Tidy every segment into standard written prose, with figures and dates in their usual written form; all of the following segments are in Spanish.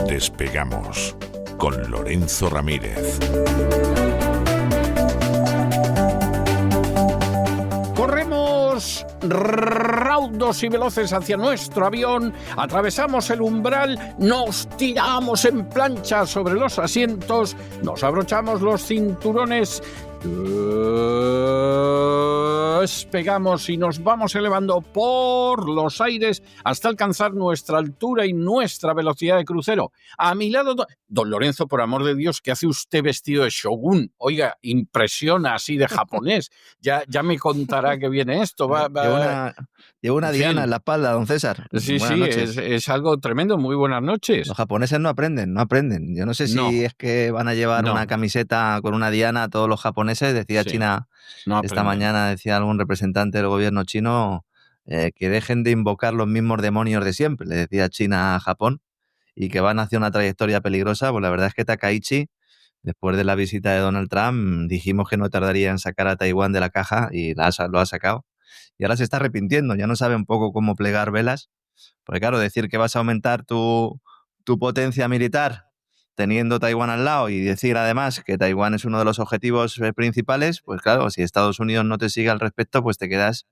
Despegamos con Lorenzo Ramírez. Corremos raudos y veloces hacia nuestro avión, atravesamos el umbral, nos tiramos en plancha sobre los asientos, nos abrochamos los cinturones, despegamos y nos vamos elevando por los aires hasta alcanzar nuestra altura y nuestra velocidad de crucero. A mi lado, don Lorenzo, por amor de Dios, ¿qué hace usted vestido de shogun? Oiga, impresiona así de japonés. Ya me contará que viene esto. Llevo una diana en la espalda, don César. Sí, es algo tremendo. Muy buenas noches. Los japoneses no aprenden. Yo no sé si es que van a llevar una camiseta con una diana a todos los japoneses. Decía China esta mañana, decía algún representante del gobierno chino, que dejen de invocar los mismos demonios de siempre, le decía China a Japón, y que van hacia una trayectoria peligrosa. Pues la verdad es que Takaichi, después de la visita de Donald Trump, dijimos que no tardaría en sacar a Taiwán de la caja y lo ha sacado. Y ahora se está arrepintiendo, ya no sabe un poco cómo plegar velas. Porque claro, decir que vas a aumentar tu potencia militar teniendo Taiwán al lado y decir además que Taiwán es uno de los objetivos principales, pues claro, si Estados Unidos no te sigue al respecto, pues te quedas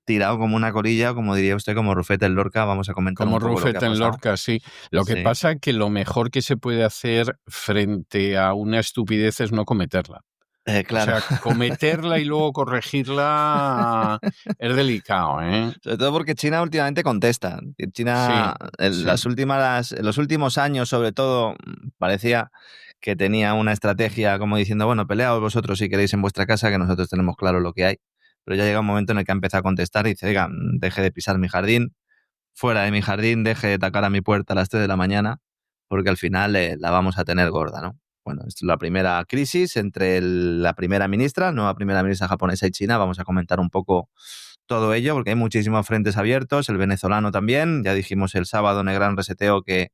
tirado como una colilla, como diría usted, como Rufete en Lorca. Vamos a comentar como un poco Rufete en Lorca, sí. Lo que pasa es que lo mejor que se puede hacer frente a una estupidez es no cometerla. Claro. O sea, cometerla y luego corregirla es delicado, ¿eh? Sobre todo porque China últimamente contesta. China, en los últimos años, sobre todo, parecía que tenía una estrategia como diciendo, bueno, peleaos vosotros si queréis en vuestra casa, que nosotros tenemos claro lo que hay. Pero ya llega un momento en el que ha empezado a contestar y dice, oiga, deje de pisar mi jardín, fuera de mi jardín, deje de atacar a mi puerta a las 3 de la mañana, porque al final la vamos a tener gorda, ¿no? Bueno, es la primera crisis entre la primera ministra, nueva primera ministra japonesa y China. Vamos a comentar un poco todo ello, porque hay muchísimos frentes abiertos, el venezolano también. Ya dijimos el sábado en el gran reseteo que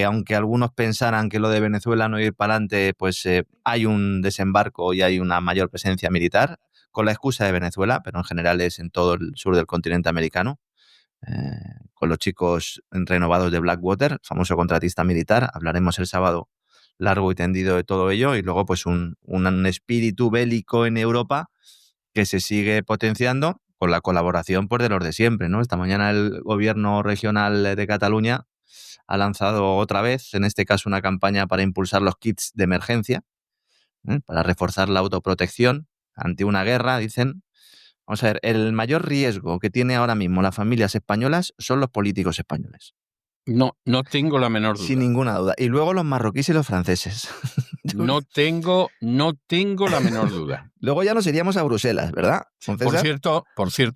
aunque algunos pensaran que lo de Venezuela no ir para adelante, pues hay un desembarco y hay una mayor presencia militar, con la excusa de Venezuela, pero en general es en todo el sur del continente americano. Con los chicos renovados de Blackwater, famoso contratista militar. Hablaremos el sábado largo y tendido de todo ello, y luego pues un espíritu bélico en Europa que se sigue potenciando con la colaboración pues, de los de siempre, ¿no? Esta mañana el gobierno regional de Cataluña ha lanzado otra vez, en este caso, una campaña para impulsar los kits de emergencia, para reforzar la autoprotección ante una guerra, dicen. Vamos a ver, el mayor riesgo que tiene ahora mismo las familias españolas son los políticos españoles. No tengo la menor duda. Sin ninguna duda. Y luego los marroquíes y los franceses. No tengo la menor duda. Luego ya nos iríamos a Bruselas, ¿verdad? Por cierto,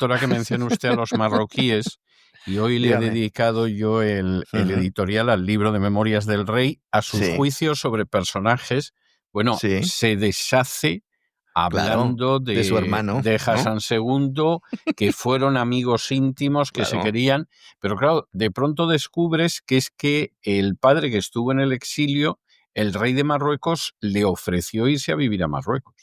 ahora que menciona usted a los marroquíes, y hoy le he dedicado yo el editorial al libro de Memorias del Rey, a sus juicios sobre personajes, se deshace hablando de su hermano, de Hassan II, que fueron amigos íntimos, que se querían, pero claro, de pronto descubres que es que el padre que estuvo en el exilio, el rey de Marruecos, le ofreció irse a vivir a Marruecos.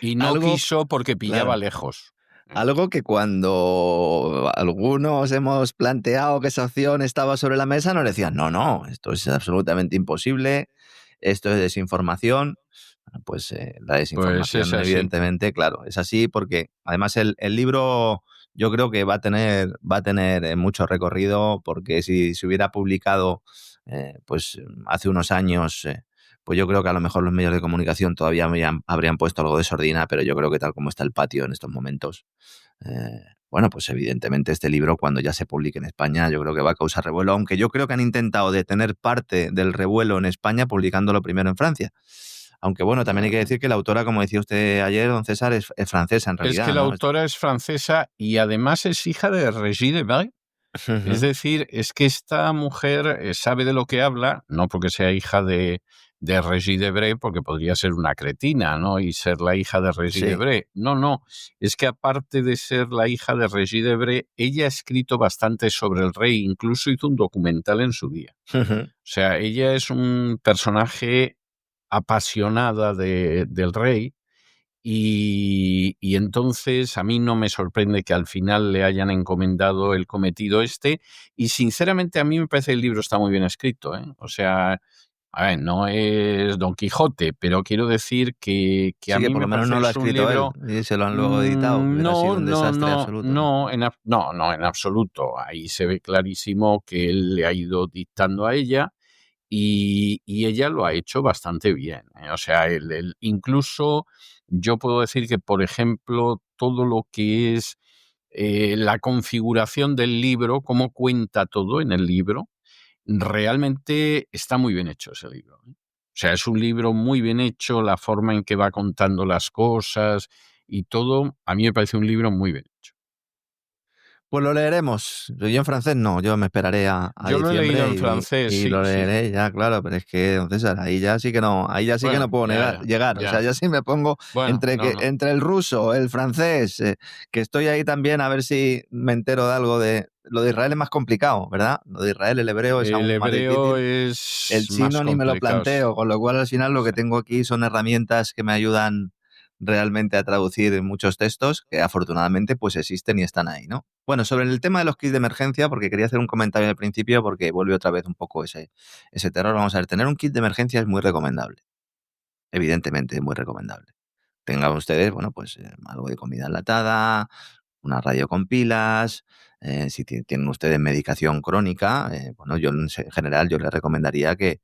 Y no quiso porque pillaba lejos. Algo que cuando algunos hemos planteado que esa opción estaba sobre la mesa, nos decían, no, esto es absolutamente imposible, esto es desinformación. Pues la desinformación, pues evidentemente, claro, es así, porque además el libro yo creo que va a tener mucho recorrido, porque si se hubiera publicado pues hace unos años, pues yo creo que a lo mejor los medios de comunicación todavía habrían puesto algo de sordina, pero yo creo que tal como está el patio en estos momentos, bueno, pues evidentemente este libro, cuando ya se publique en España, yo creo que va a causar revuelo, aunque yo creo que han intentado detener parte del revuelo en España publicándolo primero en Francia. Aunque bueno, también hay que decir que la autora, como decía usted ayer, don César, es francesa en realidad. Es que la autora es francesa y además es hija de Régis Debray. Es decir, es que esta mujer sabe de lo que habla, no porque sea hija de Regis Debray, porque podría ser una cretina, ¿no? Y ser la hija de Regis Sí. Debray. No, es que aparte de ser la hija de Regis Debray, ella ha escrito bastante sobre el rey, incluso hizo un documental en su día. O sea, ella es un personaje apasionada del rey. Y entonces a mí no me sorprende que al final le hayan encomendado el cometido este. Y sinceramente a mí me parece que el libro está muy bien escrito, ¿eh? O sea, a ver, no es Don Quijote, pero quiero decir que a Sí, que mí por lo me menos parece no que lo ha es un escrito él libro... y se lo han luego editado, que hubiera sido un desastre absoluto, ¿no? No, en absoluto. Ahí se ve clarísimo que él le ha ido dictando a ella y ella lo ha hecho bastante bien, ¿eh? O sea, incluso yo puedo decir que, por ejemplo, todo lo que es la configuración del libro, cómo cuenta todo en el libro, realmente está muy bien hecho ese libro, ¿eh? O sea, es un libro muy bien hecho, la forma en que va contando las cosas y todo, a mí me parece un libro muy bien hecho. Pues lo leeremos. Yo en francés no, yo me esperaré a Yo lo he leído diciembre en francés, y lo sí, sí. leeré ya, claro, pero es que, don César, ahí ya sí que no Bueno, puedo llegar. O sea, ya. ya sí me pongo Bueno, no. entre el ruso, el francés, que estoy ahí también a ver si me entero de algo de... Lo de Israel es más complicado, ¿verdad? Lo de Israel, el hebreo es El aún más hebreo difícil. es El más chino ni me lo complicado. planteo, con lo cual al final lo que Sí. tengo aquí son herramientas que me ayudan realmente a traducir muchos textos que afortunadamente pues existen y están ahí, ¿no? Bueno, sobre el tema de los kits de emergencia, porque quería hacer un comentario al principio porque vuelve otra vez un poco ese terror. Vamos a ver, tener un kit de emergencia es muy recomendable. Evidentemente es muy recomendable. Tengan ustedes, bueno, pues algo de comida enlatada, una radio con pilas, si tienen ustedes medicación crónica, bueno, yo en general yo les recomendaría que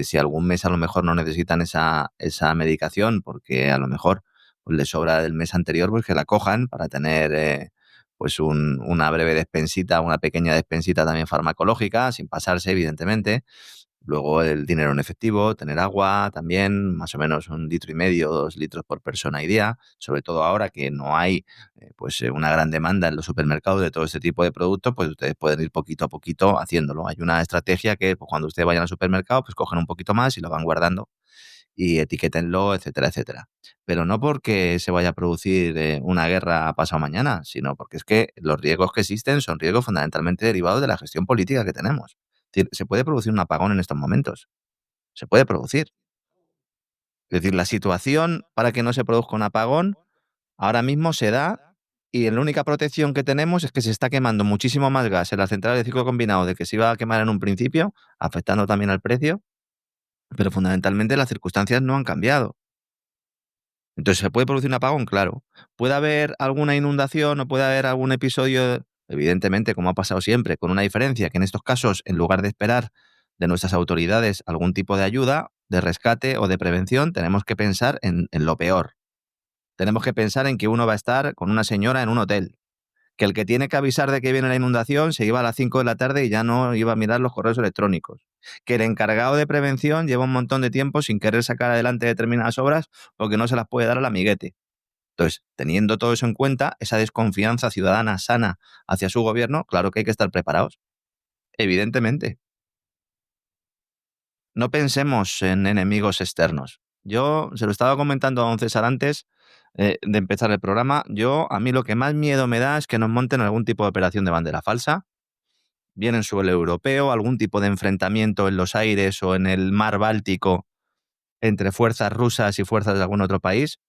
si algún mes a lo mejor no necesitan esa medicación, porque a lo mejor pues, les sobra del mes anterior, pues que la cojan para tener pues una breve despensita, una pequeña despensita también farmacológica, sin pasarse, evidentemente. Luego el dinero en efectivo, tener agua también, más o menos 1,5 litros, 2 litros por persona y día, sobre todo ahora que no hay una gran demanda en los supermercados de todo este tipo de productos, pues ustedes pueden ir poquito a poquito haciéndolo. Hay una estrategia que pues, cuando ustedes vayan al supermercado, pues cogen un poquito más y lo van guardando y etiquétenlo, etcétera, etcétera. Pero no porque se vaya a producir una guerra pasado mañana, sino porque es que los riesgos que existen son riesgos fundamentalmente derivados de la gestión política que tenemos. Es decir, se puede producir un apagón en estos momentos. Se puede producir. Es decir, la situación para que no se produzca un apagón ahora mismo se da y la única protección que tenemos es que se está quemando muchísimo más gas en las centrales de ciclo combinado de que se iba a quemar en un principio, afectando también al precio, pero fundamentalmente las circunstancias no han cambiado. Entonces, ¿se puede producir un apagón? Claro. ¿Puede haber alguna inundación o puede haber algún episodio? Evidentemente, como ha pasado siempre, con una diferencia, que en estos casos, en lugar de esperar de nuestras autoridades algún tipo de ayuda, de rescate o de prevención, tenemos que pensar en lo peor. Tenemos que pensar en que uno va a estar con una señora en un hotel, que el que tiene que avisar de que viene la inundación se iba a las 5 de la tarde y ya no iba a mirar los correos electrónicos, que el encargado de prevención lleva un montón de tiempo sin querer sacar adelante determinadas obras porque no se las puede dar al amiguete. Entonces, teniendo todo eso en cuenta, esa desconfianza ciudadana sana hacia su gobierno, claro que hay que estar preparados, evidentemente. No pensemos en enemigos externos. Yo se lo estaba comentando a don César antes de empezar el programa. A mí lo que más miedo me da es que nos monten algún tipo de operación de bandera falsa, bien en suelo europeo, algún tipo de enfrentamiento en los aires o en el mar Báltico entre fuerzas rusas y fuerzas de algún otro país,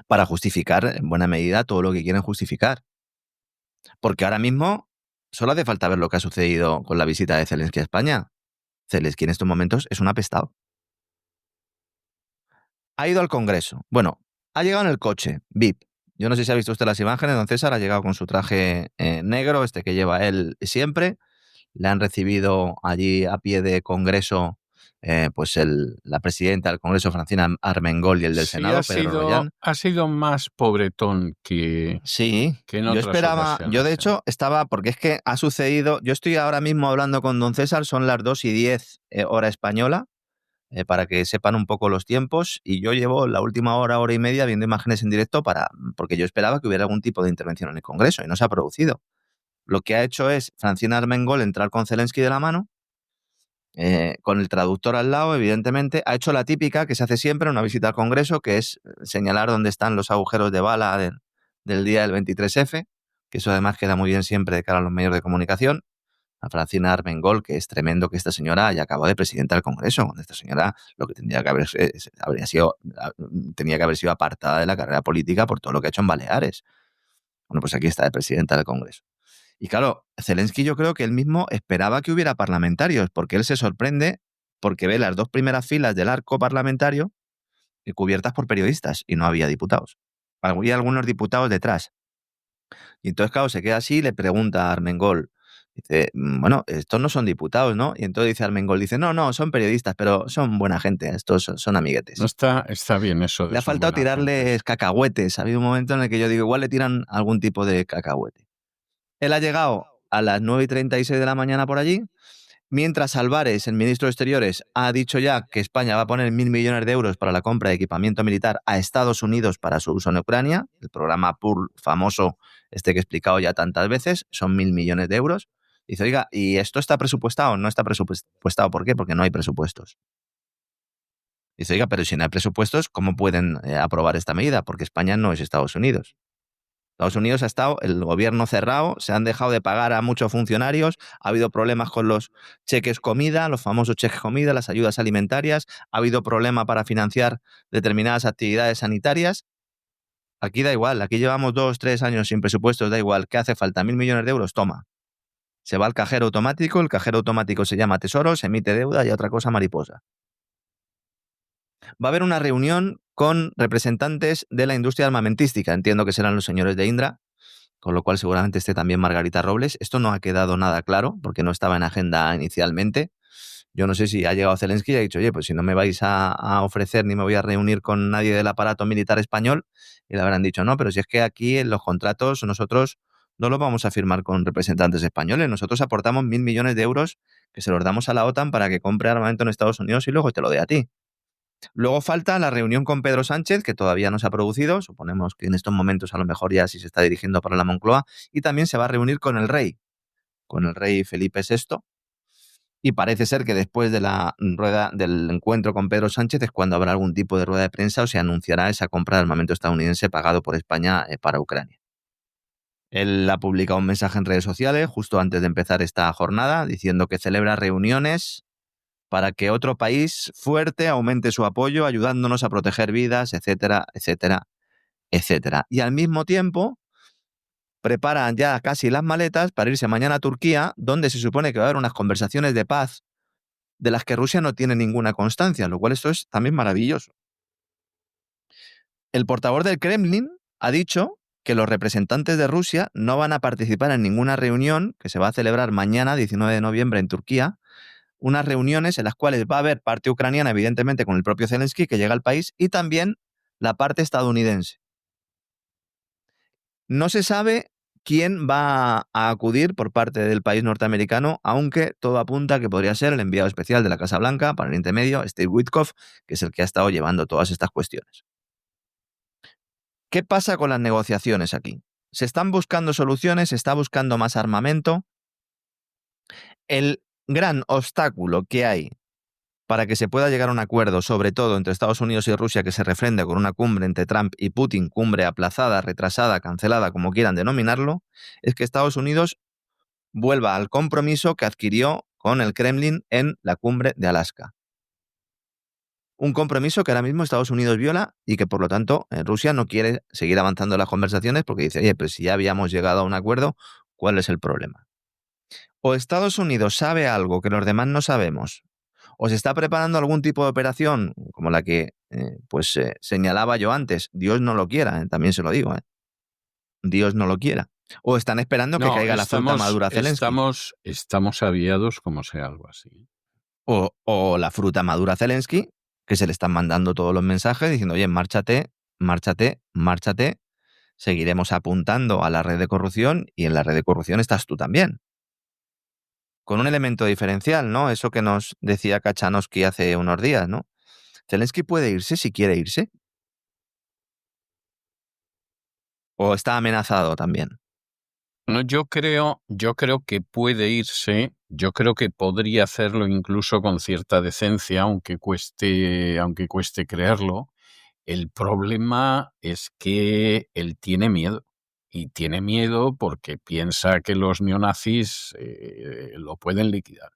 para justificar en buena medida todo lo que quieren justificar. Porque ahora mismo solo hace falta ver lo que ha sucedido con la visita de Zelensky a España. Zelensky en estos momentos es un apestado. Ha ido al Congreso. Bueno, ha llegado en el coche, VIP. Yo no sé si ha visto usted las imágenes, don César ha llegado con su traje negro, este que lleva él siempre. Le han recibido allí a pie de Congreso la presidenta del Congreso, Francina Armengol, y el del Sí, Senado, Pedro Rollán. ha sido más pobretón Sí, que en yo otras esperaba, yo de ocasiones, ¿eh? hecho estaba, porque es que ha sucedido, yo estoy ahora mismo hablando con don César, son las 2:10 hora española, para que sepan un poco los tiempos, y yo llevo la última hora y media viendo imágenes en directo porque yo esperaba que hubiera algún tipo de intervención en el Congreso y no se ha producido. lo que ha hecho es Francina Armengol entrar con Zelensky de la mano, con el traductor al lado, evidentemente. Ha hecho la típica que se hace siempre en una visita al Congreso, que es señalar dónde están los agujeros de bala del día del 23F, que eso además queda muy bien siempre de cara a los medios de comunicación. A Francina Armengol, que es tremendo que esta señora haya acabado de presidenta del Congreso. Cuando esta señora lo que tenía que haber sido apartada de la carrera política por todo lo que ha hecho en Baleares. Bueno, pues aquí está de presidenta del Congreso. Y claro, Zelensky yo creo que él mismo esperaba que hubiera parlamentarios, porque él se sorprende porque ve las dos primeras filas del arco parlamentario cubiertas por periodistas y no había diputados. Había algunos diputados detrás. Y entonces, claro, se queda así y le pregunta a Armengol, dice, bueno, estos no son diputados, ¿no? Y entonces dice Armengol, dice, no, son periodistas, pero son buena gente, estos son amiguetes. No está bien eso. Le ha faltado tirarles cacahuetes. Ha habido un momento en el que yo digo, igual le tiran algún tipo de cacahuete. Él ha llegado a las 9:36 de la mañana por allí, mientras Álvarez, el ministro de Exteriores, ha dicho ya que España va a poner 1.000 millones de euros para la compra de equipamiento militar a Estados Unidos para su uso en Ucrania. El programa PUR famoso, que he explicado ya tantas veces, son 1.000 millones de euros. Dice, oiga, ¿y esto está presupuestado? No está presupuestado. ¿Por qué? Porque no hay presupuestos. Dice, oiga, pero si no hay presupuestos, ¿cómo pueden aprobar esta medida? Porque España no es Estados Unidos. Estados Unidos ha estado el gobierno cerrado, se han dejado de pagar a muchos funcionarios, ha habido problemas con los cheques comida, los famosos cheques comida, las ayudas alimentarias, ha habido problema para financiar determinadas actividades sanitarias. Aquí da igual, aquí llevamos 2, 3 años sin presupuestos, da igual. ¿Qué hace falta? 1.000 millones de euros, toma. Se va al cajero automático, el cajero automático se llama Tesoro, se emite deuda y otra cosa mariposa. Va a haber una reunión con representantes de la industria armamentística, entiendo que serán los señores de Indra, con lo cual seguramente esté también Margarita Robles. Esto no ha quedado nada claro, porque no estaba en agenda inicialmente. Yo no sé si ha llegado Zelensky y ha dicho, oye, pues si no me vais a ofrecer ni me voy a reunir con nadie del aparato militar español, y le habrán dicho, no, pero si es que aquí en los contratos nosotros no los vamos a firmar con representantes españoles, nosotros aportamos 1.000 millones de euros que se los damos a la OTAN para que compre armamento en Estados Unidos y luego te lo dé a ti. Luego falta la reunión con Pedro Sánchez, que todavía no se ha producido, suponemos que en estos momentos a lo mejor ya sí se está dirigiendo para la Moncloa, y también se va a reunir con el rey Felipe VI, y parece ser que después de la rueda del encuentro con Pedro Sánchez es cuando habrá algún tipo de rueda de prensa o se anunciará esa compra de armamento estadounidense pagado por España para Ucrania. Él ha publicado un mensaje en redes sociales justo antes de empezar esta jornada diciendo que celebra reuniones para que otro país fuerte aumente su apoyo, ayudándonos a proteger vidas, etcétera, etcétera, etcétera. Y al mismo tiempo preparan ya casi las maletas para irse mañana a Turquía, donde se supone que va a haber unas conversaciones de paz de las que Rusia no tiene ninguna constancia, lo cual esto es también maravilloso. El portavoz del Kremlin ha dicho que los representantes de Rusia no van a participar en ninguna reunión que se va a celebrar mañana, 19 de noviembre, en Turquía, unas reuniones en las cuales va a haber parte ucraniana, evidentemente, con el propio Zelensky, que llega al país, y también la parte estadounidense. No se sabe quién va a acudir por parte del país norteamericano, aunque todo apunta a que podría ser el enviado especial de la Casa Blanca para Oriente Medio, Steve Witkoff, que es el que ha estado llevando todas estas cuestiones. ¿Qué pasa con las negociaciones aquí? Se están buscando soluciones, se está buscando más armamento. El gran obstáculo que hay para que se pueda llegar a un acuerdo, sobre todo entre Estados Unidos y Rusia, que se refrende con una cumbre entre Trump y Putin, cumbre aplazada, retrasada, cancelada, como quieran denominarlo, es que Estados Unidos vuelva al compromiso que adquirió con el Kremlin en la cumbre de Alaska. Un compromiso que ahora mismo Estados Unidos viola y que, por lo tanto, Rusia no quiere seguir avanzando en las conversaciones porque dice, oye, pues si ya habíamos llegado a un acuerdo, ¿cuál es el problema? O Estados Unidos sabe algo que los demás no sabemos, o se está preparando algún tipo de operación como la que señalaba yo antes, Dios no lo quiera, también se lo digo, Dios no lo quiera. O están esperando que caiga la fruta madura Zelensky. Estamos aviados como sea algo así. O la fruta madura Zelensky, que se le están mandando todos los mensajes diciendo, oye, márchate, márchate, márchate, seguiremos apuntando a la red de corrupción y en la red de corrupción estás tú también. Con un elemento diferencial, ¿no? Eso que nos decía Kachanowski hace unos días, ¿no? Zelensky puede irse si quiere irse. ¿O está amenazado también? No, yo creo que puede irse, yo creo que podría hacerlo incluso con cierta decencia, aunque cueste creerlo. El problema es que él tiene miedo. Y tiene miedo porque piensa que los neonazis lo pueden liquidar.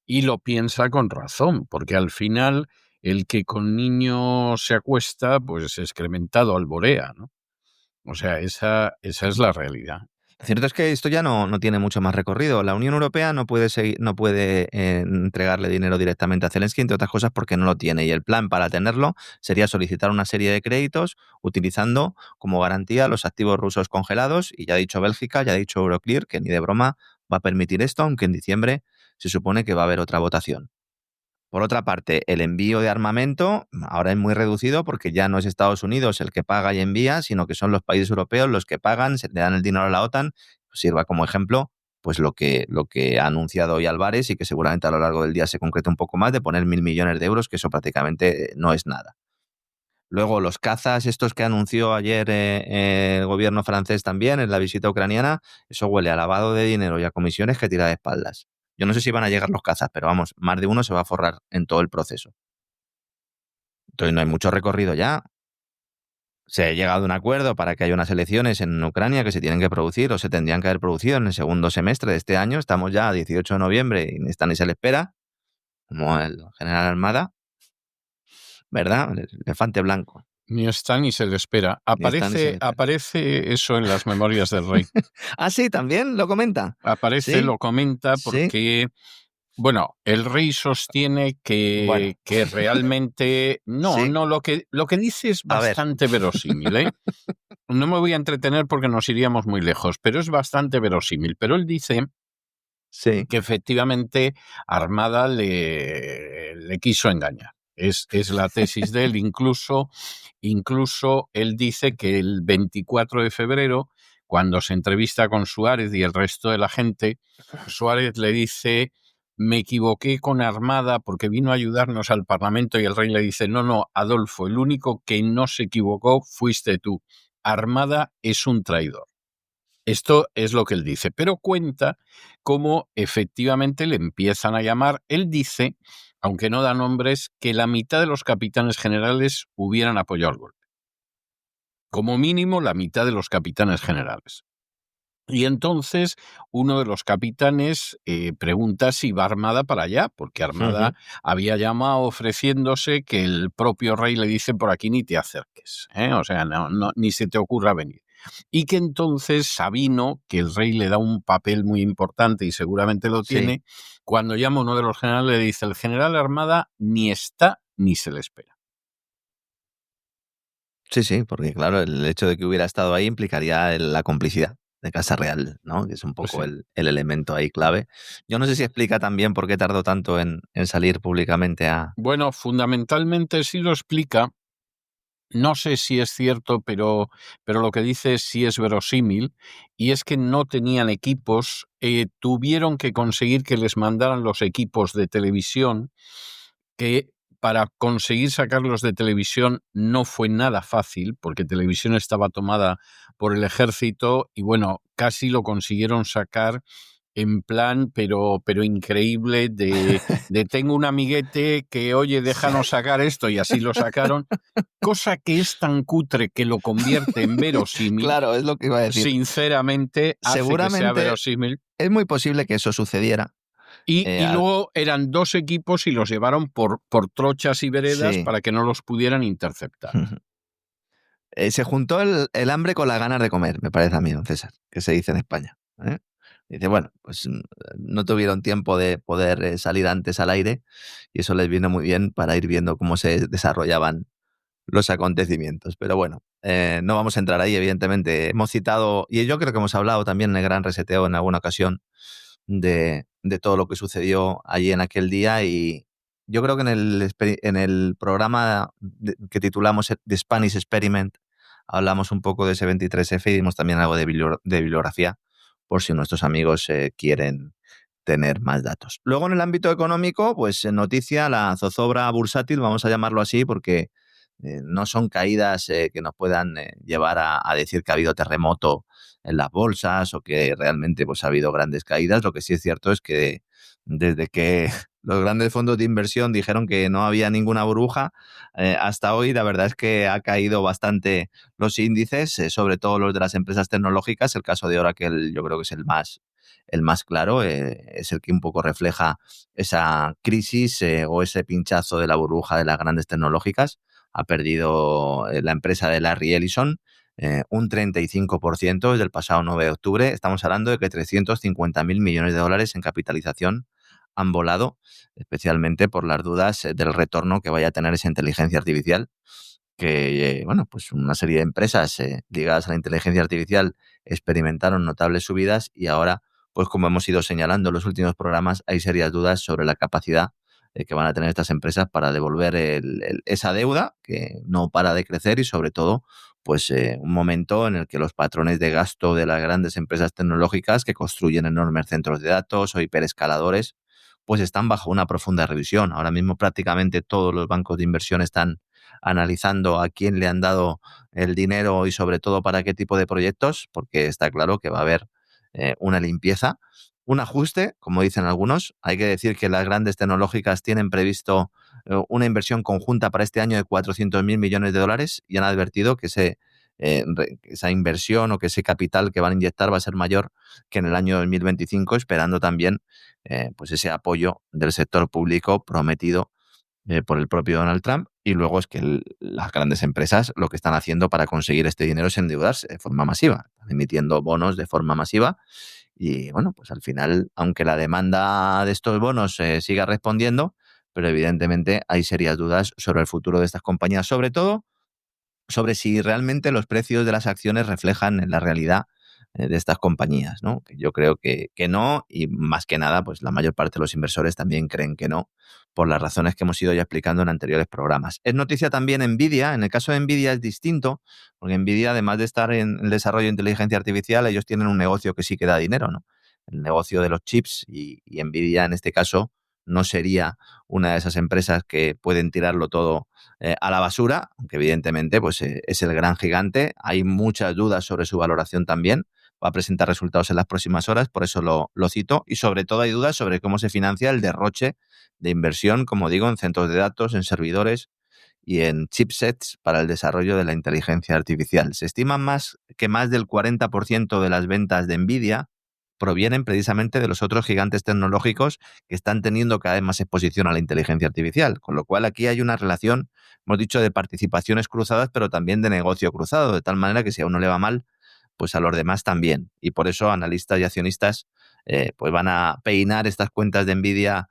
Y lo piensa con razón, porque al final el que con niños se acuesta, pues excrementado alborea, ¿no? O sea, esa es la realidad. Lo cierto es que esto ya no tiene mucho más recorrido. La Unión Europea no puede entregarle dinero directamente a Zelensky, entre otras cosas porque no lo tiene. Y el plan para tenerlo sería solicitar una serie de créditos utilizando como garantía los activos rusos congelados. Y ya ha dicho Bélgica, ya ha dicho Euroclear que ni de broma va a permitir esto, aunque en diciembre se supone que va a haber otra votación. Por otra parte, el envío de armamento ahora es muy reducido porque ya no es Estados Unidos el que paga y envía, sino que son los países europeos los que pagan, se le dan el dinero a la OTAN. Pues sirva como ejemplo pues lo que ha anunciado hoy Álvarez y que seguramente a lo largo del día se concrete un poco más, de poner 1.000 millones de euros, que eso prácticamente no es nada. Luego, los cazas, estos que anunció ayer el gobierno francés también en la visita ucraniana, eso huele a lavado de dinero y a comisiones que tira de espaldas. Yo no sé si van a llegar los cazas, pero vamos, más de uno se va a forrar en todo el proceso. Entonces no hay mucho recorrido ya. Se ha llegado a un acuerdo para que haya unas elecciones en Ucrania que se tienen que producir o se tendrían que haber producido en el segundo semestre de este año. Estamos ya a 18 de noviembre y ni está ni se le espera, como el general Armada, ¿verdad? El elefante blanco. Ni está ni se le espera. Ni está ni se le Aparece, espera. aparece eso en las memorias del rey. Ah, sí, también lo comenta. Aparece, Sí, lo comenta sí. porque, bueno, el rey sostiene Bueno, que realmente sí. no, lo que dice es A ver. bastante verosímil, ¿eh? No me voy a entretener porque nos iríamos muy lejos, pero es bastante verosímil. Pero él dice Sí. que efectivamente Armada le quiso engañar. Es la tesis de él. Incluso él dice que el 24 de febrero, cuando se entrevista con Suárez y el resto de la gente, Suárez le dice: me equivoqué con Armada porque vino a ayudarnos al Parlamento, y el rey le dice: no, Adolfo, el único que no se equivocó fuiste tú. Armada es un traidor. Esto es lo que él dice, pero cuenta cómo efectivamente le empiezan a llamar. Él dice, aunque no da nombres, que la mitad de los capitanes generales hubieran apoyado el golpe. Como mínimo, la mitad de los capitanes generales. Y entonces uno de los capitanes pregunta si va Armada para allá, porque Armada había llamado ofreciéndose, que el propio rey le dice: por aquí ni te acerques, o sea, no, ni se te ocurra venir. Y que entonces Sabino, que el rey le da un papel muy importante y seguramente lo Sí. tiene, cuando llama a uno de los generales le dice: el general Armada ni está ni se le espera. Sí, porque claro, el hecho de que hubiera estado ahí implicaría la complicidad de Casa Real, ¿no? Que es un Pues poco sí. el elemento ahí clave. Yo no sé si explica también por qué tardó tanto en salir públicamente a... Bueno, fundamentalmente sí lo explica. No sé si es cierto, pero lo que dice sí es verosímil, y es que no tenían equipos, tuvieron que conseguir que les mandaran los equipos de televisión, que para conseguir sacarlos de televisión no fue nada fácil, porque televisión estaba tomada por el ejército, y bueno, casi lo consiguieron sacar en plan, pero increíble, de tengo un amiguete que, oye, déjanos sacar esto, y así lo sacaron. Cosa que es tan cutre que lo convierte en verosímil, Claro, es lo que iba a decir. sinceramente hace que sea Seguramente verosímil. es muy posible que eso sucediera. Y luego eran 2 equipos y los llevaron por trochas y veredas Sí. para que no los pudieran interceptar. Se juntó el hambre con las ganas de comer, me parece a mí, don César, que se dice en España. Dice, bueno, pues no tuvieron tiempo de poder salir antes al aire y eso les vino muy bien para ir viendo cómo se desarrollaban los acontecimientos. Pero bueno, no vamos a entrar ahí, evidentemente. Hemos citado, y yo creo que hemos hablado también en el Gran Reseteo en alguna ocasión, de todo lo que sucedió allí en aquel día, y yo creo que en el programa que titulamos The Spanish Experiment hablamos un poco de ese 23F y dimos también algo de bibliografía por si nuestros amigos quieren tener más datos. Luego, en el ámbito económico, pues noticia, la zozobra bursátil, vamos a llamarlo así, porque no son caídas que nos puedan llevar a decir que ha habido terremoto en las bolsas o que realmente pues, ha habido grandes caídas. Lo que sí es cierto es que desde que los grandes fondos de inversión dijeron que no había ninguna burbuja, hasta hoy la verdad es que ha caído bastante los índices, sobre todo los de las empresas tecnológicas. El caso de Oracle yo creo que es el más claro, es el que un poco refleja esa crisis o ese pinchazo de la burbuja de las grandes tecnológicas. Ha perdido la empresa de Larry Ellison un 35% desde el pasado 9 de octubre. Estamos hablando de que 350.000 millones de dólares en capitalización han volado, especialmente por las dudas del retorno que vaya a tener esa inteligencia artificial, que, bueno, pues una serie de empresas ligadas a la inteligencia artificial experimentaron notables subidas y ahora, pues como hemos ido señalando en los últimos programas, hay serias dudas sobre la capacidad que van a tener estas empresas para devolver esa deuda que no para de crecer y sobre todo pues un momento en el que los patrones de gasto de las grandes empresas tecnológicas que construyen enormes centros de datos o hiperescaladores pues están bajo una profunda revisión. Ahora mismo prácticamente todos los bancos de inversión están analizando a quién le han dado el dinero y sobre todo para qué tipo de proyectos, porque está claro que va a haber una limpieza, un ajuste, como dicen algunos. Hay que decir que las grandes tecnológicas tienen previsto una inversión conjunta para este año de 400.000 millones de dólares y han advertido que esa inversión o que ese capital que van a inyectar va a ser mayor que en el año 2025, esperando también pues ese apoyo del sector público prometido por el propio Donald Trump. Y luego es que las grandes empresas lo que están haciendo para conseguir este dinero es endeudarse de forma masiva, están emitiendo bonos de forma masiva. Y bueno, pues al final, aunque la demanda de estos bonos siga respondiendo, pero evidentemente hay serias dudas sobre el futuro de estas compañías, sobre todo sobre si realmente los precios de las acciones reflejan la realidad de estas compañías, ¿no? Que yo creo que no, y más que nada, pues la mayor parte de los inversores también creen que no, por las razones que hemos ido ya explicando en anteriores programas. Es noticia también Nvidia. En el caso de Nvidia es distinto, porque Nvidia, además de estar en el desarrollo de inteligencia artificial, ellos tienen un negocio que sí que da dinero, ¿no? El negocio de los chips y Nvidia en este caso no sería una de esas empresas que pueden tirarlo todo a la basura, aunque evidentemente pues, es el gran gigante. Hay muchas dudas sobre su valoración también. Va a presentar resultados en las próximas horas, por eso lo cito. Y sobre todo hay dudas sobre cómo se financia el derroche de inversión, como digo, en centros de datos, en servidores y en chipsets para el desarrollo de la inteligencia artificial. Se estima que más del 40% de las ventas de Nvidia provienen precisamente de los otros gigantes tecnológicos que están teniendo cada vez más exposición a la inteligencia artificial. Con lo cual aquí hay una relación, hemos dicho, de participaciones cruzadas, pero también de negocio cruzado, de tal manera que si a uno le va mal, pues a los demás también. Y por eso analistas y accionistas pues van a peinar estas cuentas de Nvidia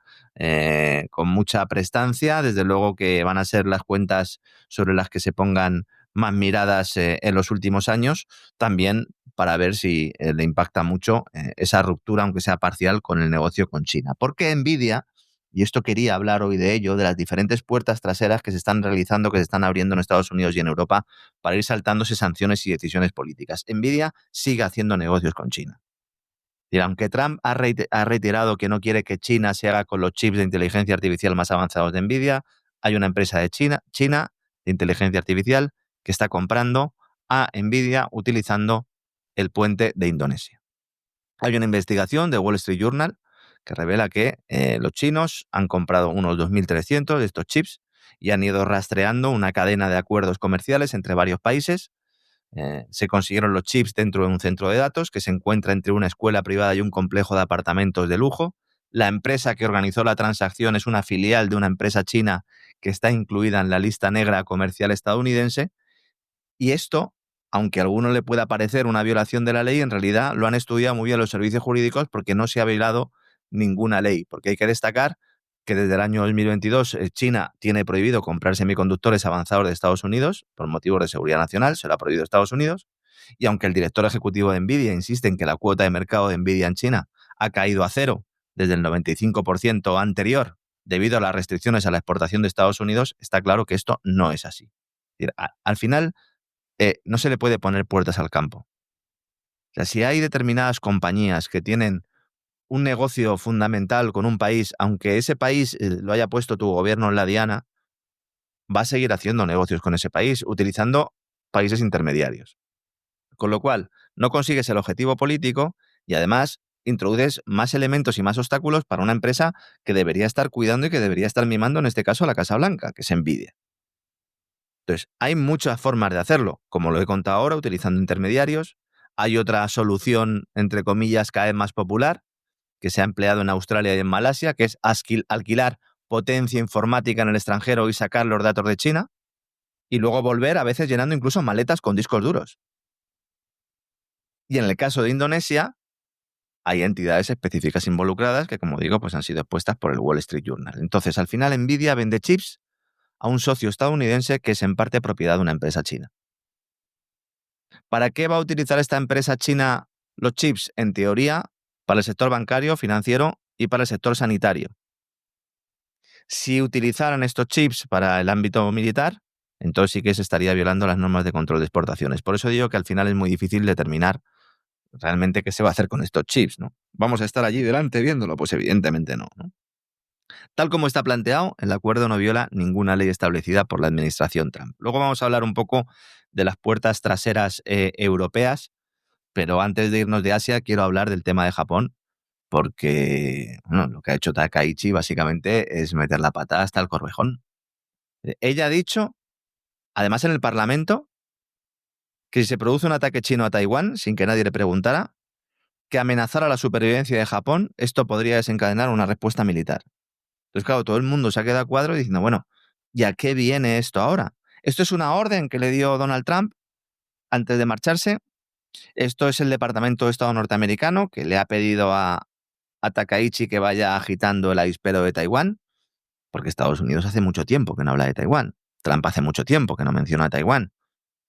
con mucha prestancia. Desde luego que van a ser las cuentas sobre las que se pongan más miradas en los últimos años, también para ver si le impacta mucho esa ruptura, aunque sea parcial, con el negocio con China. Porque Nvidia, y esto quería hablar hoy de ello, de las diferentes puertas traseras que se están realizando, que se están abriendo en Estados Unidos y en Europa para ir saltándose sanciones y decisiones políticas. Nvidia sigue haciendo negocios con China. Y aunque Trump ha reiterado que no quiere que China se haga con los chips de inteligencia artificial más avanzados de Nvidia, hay una empresa de China de inteligencia artificial que está comprando a Nvidia utilizando el puente de Indonesia. Hay una investigación de Wall Street Journal que revela que los chinos han comprado unos 2.300 de estos chips y han ido rastreando una cadena de acuerdos comerciales entre varios países. Se consiguieron los chips dentro de un centro de datos que se encuentra entre una escuela privada y un complejo de apartamentos de lujo. La empresa que organizó la transacción es una filial de una empresa china que está incluida en la lista negra comercial estadounidense. Y esto, aunque a alguno le pueda parecer una violación de la ley, en realidad lo han estudiado muy bien los servicios jurídicos porque no se ha violado ninguna ley. Porque hay que destacar que desde el año 2022 China tiene prohibido comprar semiconductores avanzados de Estados Unidos por motivos de seguridad nacional, se lo ha prohibido Estados Unidos. Y aunque el director ejecutivo de Nvidia insiste en que la cuota de mercado de Nvidia en China ha caído a cero desde el 95% anterior debido a las restricciones a la exportación de Estados Unidos, está claro que esto no es así. Es decir, al final, no se le puede poner puertas al campo. O sea, si hay determinadas compañías que tienen un negocio fundamental con un país, aunque ese país lo haya puesto tu gobierno en la diana, va a seguir haciendo negocios con ese país, utilizando países intermediarios. Con lo cual, no consigues el objetivo político y además introduces más elementos y más obstáculos para una empresa que debería estar cuidando y que debería estar mimando, en este caso, a la Casa Blanca, que es Nvidia. Entonces, hay muchas formas de hacerlo, como lo he contado ahora, utilizando intermediarios. Hay otra solución, entre comillas, cada vez más popular, que se ha empleado en Australia y en Malasia, que es alquilar potencia informática en el extranjero y sacar los datos de China, y luego volver, a veces llenando incluso maletas con discos duros. Y en el caso de Indonesia, hay entidades específicas involucradas que, como digo, pues han sido expuestas por el Wall Street Journal. Entonces, al final, Nvidia vende chips a un socio estadounidense que es en parte propiedad de una empresa china. ¿Para qué va a utilizar esta empresa china los chips? En teoría, para el sector bancario, financiero y para el sector sanitario. Si utilizaran estos chips para el ámbito militar, entonces sí que se estaría violando las normas de control de exportaciones. Por eso digo que al final es muy difícil determinar realmente qué se va a hacer con estos chips, ¿no? ¿Vamos a estar allí delante viéndolo? Pues evidentemente no, ¿no? Tal como está planteado, el acuerdo no viola ninguna ley establecida por la administración Trump. Luego vamos a hablar un poco de las puertas traseras europeas, pero antes de irnos de Asia quiero hablar del tema de Japón, porque bueno, lo que ha hecho Takaichi básicamente es meter la pata hasta el corvejón. Ella ha dicho, además en el Parlamento, que si se produce un ataque chino a Taiwán, sin que nadie le preguntara, que amenazara la supervivencia de Japón, esto podría desencadenar una respuesta militar. Entonces, claro, todo el mundo se ha quedado a cuadro diciendo, bueno, ¿y a qué viene esto ahora? ¿Esto es una orden que le dio Donald Trump antes de marcharse? ¿Esto es el Departamento de Estado norteamericano que le ha pedido a Takaichi que vaya agitando el avispero de Taiwán? Porque Estados Unidos hace mucho tiempo que no habla de Taiwán. Trump hace mucho tiempo que no menciona a Taiwán.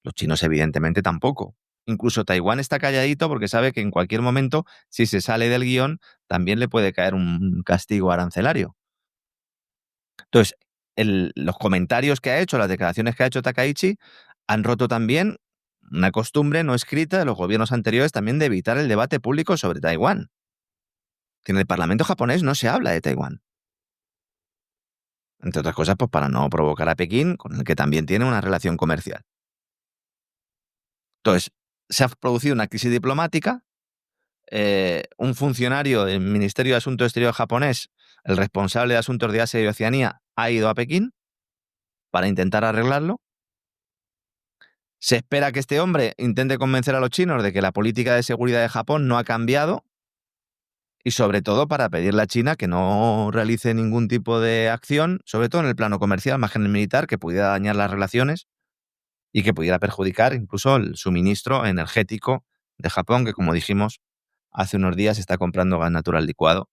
Los chinos evidentemente tampoco. Incluso Taiwán está calladito porque sabe que en cualquier momento, si se sale del guión, también le puede caer un castigo arancelario. Entonces, los comentarios que ha hecho, las declaraciones que ha hecho Takaichi, han roto también una costumbre no escrita de los gobiernos anteriores también de evitar el debate público sobre Taiwán. En el Parlamento japonés no se habla de Taiwán. Entre otras cosas, pues para no provocar a Pekín, con el que también tiene una relación comercial. Entonces, se ha producido una crisis diplomática. Un funcionario del Ministerio de Asuntos Exteriores japonés, el responsable de Asuntos de Asia y Oceanía, ha ido a Pekín para intentar arreglarlo. Se espera que este hombre intente convencer a los chinos de que la política de seguridad de Japón no ha cambiado y sobre todo para pedirle a China que no realice ningún tipo de acción, sobre todo en el plano comercial, más que en el militar, que pudiera dañar las relaciones y que pudiera perjudicar incluso el suministro energético de Japón, que como dijimos, hace unos días está comprando gas natural licuado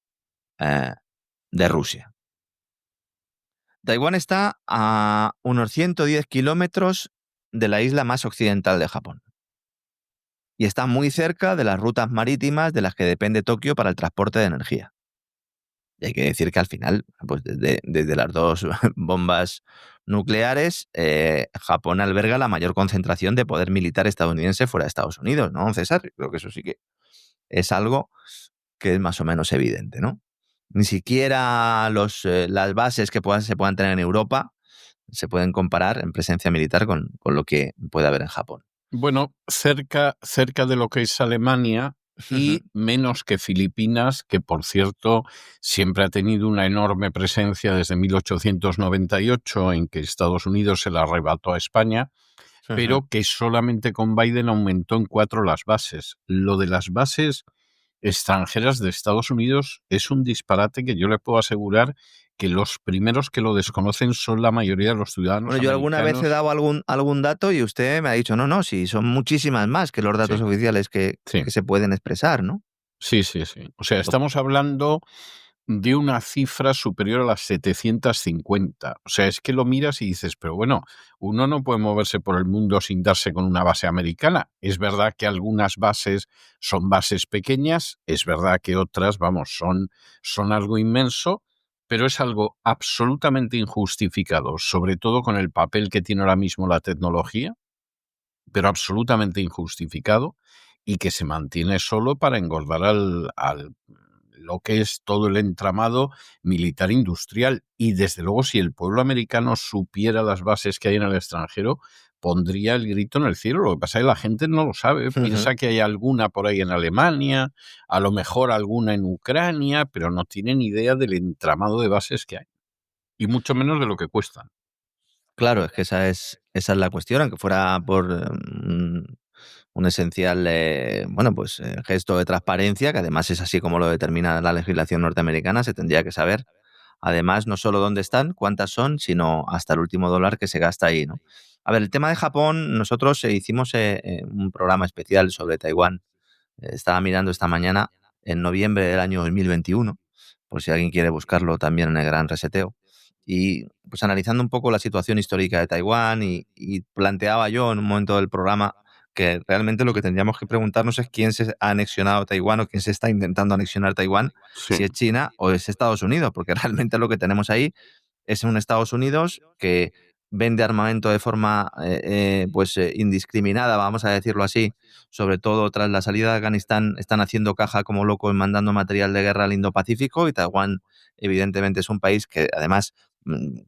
de Rusia. Taiwán está a unos 110 kilómetros de la isla más occidental de Japón. Y está muy cerca de las rutas marítimas de las que depende Tokio para el transporte de energía. Y hay que decir que al final, pues desde las dos bombas nucleares, Japón alberga la mayor concentración de poder militar estadounidense fuera de Estados Unidos, ¿no, César? Creo que eso sí que es algo que es más o menos evidente, ¿no? Ni siquiera las bases que se puedan tener en Europa se pueden comparar en presencia militar con lo que puede haber en Japón. Bueno, cerca de lo que es Alemania y menos que Filipinas, que por cierto siempre ha tenido una enorme presencia desde 1898, en que Estados Unidos se la arrebató a España, pero que solamente con Biden aumentó en 4 las bases. Lo de las bases extranjeras de Estados Unidos es un disparate que yo le puedo asegurar que los primeros que lo desconocen son la mayoría de los ciudadanos americanos. Yo alguna vez he dado algún dato y usted me ha dicho, no, sí, son muchísimas más que los datos oficiales que se pueden expresar, ¿no? Sí. O sea, estamos hablando de una cifra superior a las 750. O sea, es que lo miras y dices, pero bueno, uno no puede moverse por el mundo sin darse con una base americana. Es verdad que algunas bases son bases pequeñas, es verdad que otras, son algo inmenso, pero es algo absolutamente injustificado, sobre todo con el papel que tiene ahora mismo la tecnología, pero absolutamente injustificado, y que se mantiene solo para engordar lo que es todo el entramado militar industrial. Y desde luego, si el pueblo americano supiera las bases que hay en el extranjero, pondría el grito en el cielo. Lo que pasa es que la gente no lo sabe, piensa que hay alguna por ahí en Alemania, a lo mejor alguna en Ucrania, pero no tienen idea del entramado de bases que hay, y mucho menos de lo que cuestan. Claro, es que esa es la cuestión, aunque fuera por un esencial gesto de transparencia, que además es así como lo determina la legislación norteamericana, se tendría que saber. Además, no solo dónde están, cuántas son, sino hasta el último dólar que se gasta ahí, ¿no? A ver, el tema de Japón, nosotros hicimos un programa especial sobre Taiwán. Estaba mirando esta mañana, en noviembre del año 2021, por si alguien quiere buscarlo también en el Gran Reseteo. Y pues analizando un poco la situación histórica de Taiwán y planteaba yo en un momento del programa que realmente lo que tendríamos que preguntarnos es quién se ha anexionado Taiwán o quién se está intentando anexionar Taiwán, Sí. si es China o es Estados Unidos, porque realmente lo que tenemos ahí es un Estados Unidos que vende armamento de forma indiscriminada, vamos a decirlo así, sobre todo tras la salida de Afganistán. Están haciendo caja como locos mandando material de guerra al Indo-Pacífico, y Taiwán evidentemente es un país que además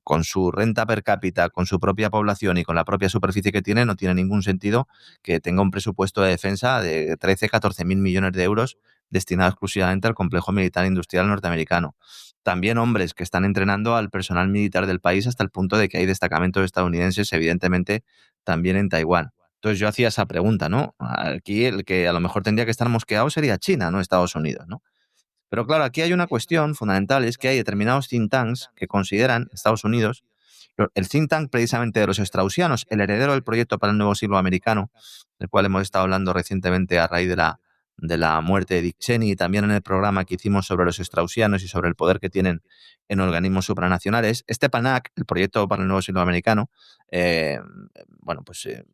con su renta per cápita, con su propia población y con la propia superficie que tiene, no tiene ningún sentido que tenga un presupuesto de defensa de 13-14 mil millones de euros destinado exclusivamente al complejo militar industrial norteamericano. También hombres que están entrenando al personal militar del país, hasta el punto de que hay destacamentos estadounidenses, evidentemente, también en Taiwán. Entonces yo hacía esa pregunta, ¿no? Aquí el que a lo mejor tendría que estar mosqueado sería China, no Estados Unidos, ¿no? Pero claro, aquí hay una cuestión fundamental, es que hay determinados think tanks que consideran, Estados Unidos, el think tank precisamente de los straussianos, el heredero del proyecto para el nuevo siglo americano, del cual hemos estado hablando recientemente a raíz de la muerte de Dick Cheney, y también en el programa que hicimos sobre los straussianos y sobre el poder que tienen en organismos supranacionales. Este PANAC, el proyecto para el nuevo siglo americano,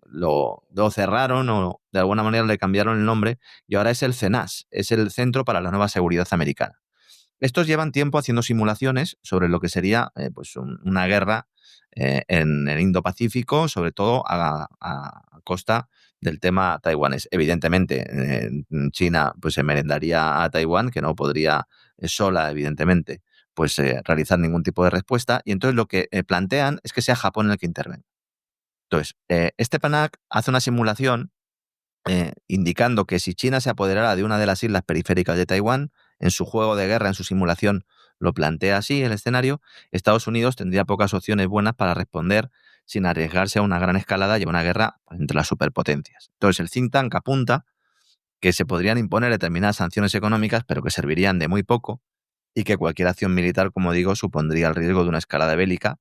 lo cerraron, o de alguna manera le cambiaron el nombre, y ahora es el CENAS, es el Centro para la Nueva Seguridad Americana. Estos llevan tiempo haciendo simulaciones sobre lo que sería una guerra en el Indo-Pacífico, sobre todo a costa del tema taiwanés. Evidentemente, China pues se merendaría a Taiwán, que no podría sola, evidentemente, realizar ningún tipo de respuesta, y entonces lo que plantean es que sea Japón el que intervenga. Entonces, este PANAC hace una simulación indicando que si China se apoderara de una de las islas periféricas de Taiwán, en su juego de guerra, en su simulación, lo plantea así el escenario, Estados Unidos tendría pocas opciones buenas para responder sin arriesgarse a una gran escalada y a una guerra entre las superpotencias. Entonces el think tank apunta que se podrían imponer determinadas sanciones económicas, pero que servirían de muy poco, y que cualquier acción militar, como digo, supondría el riesgo de una escalada bélica.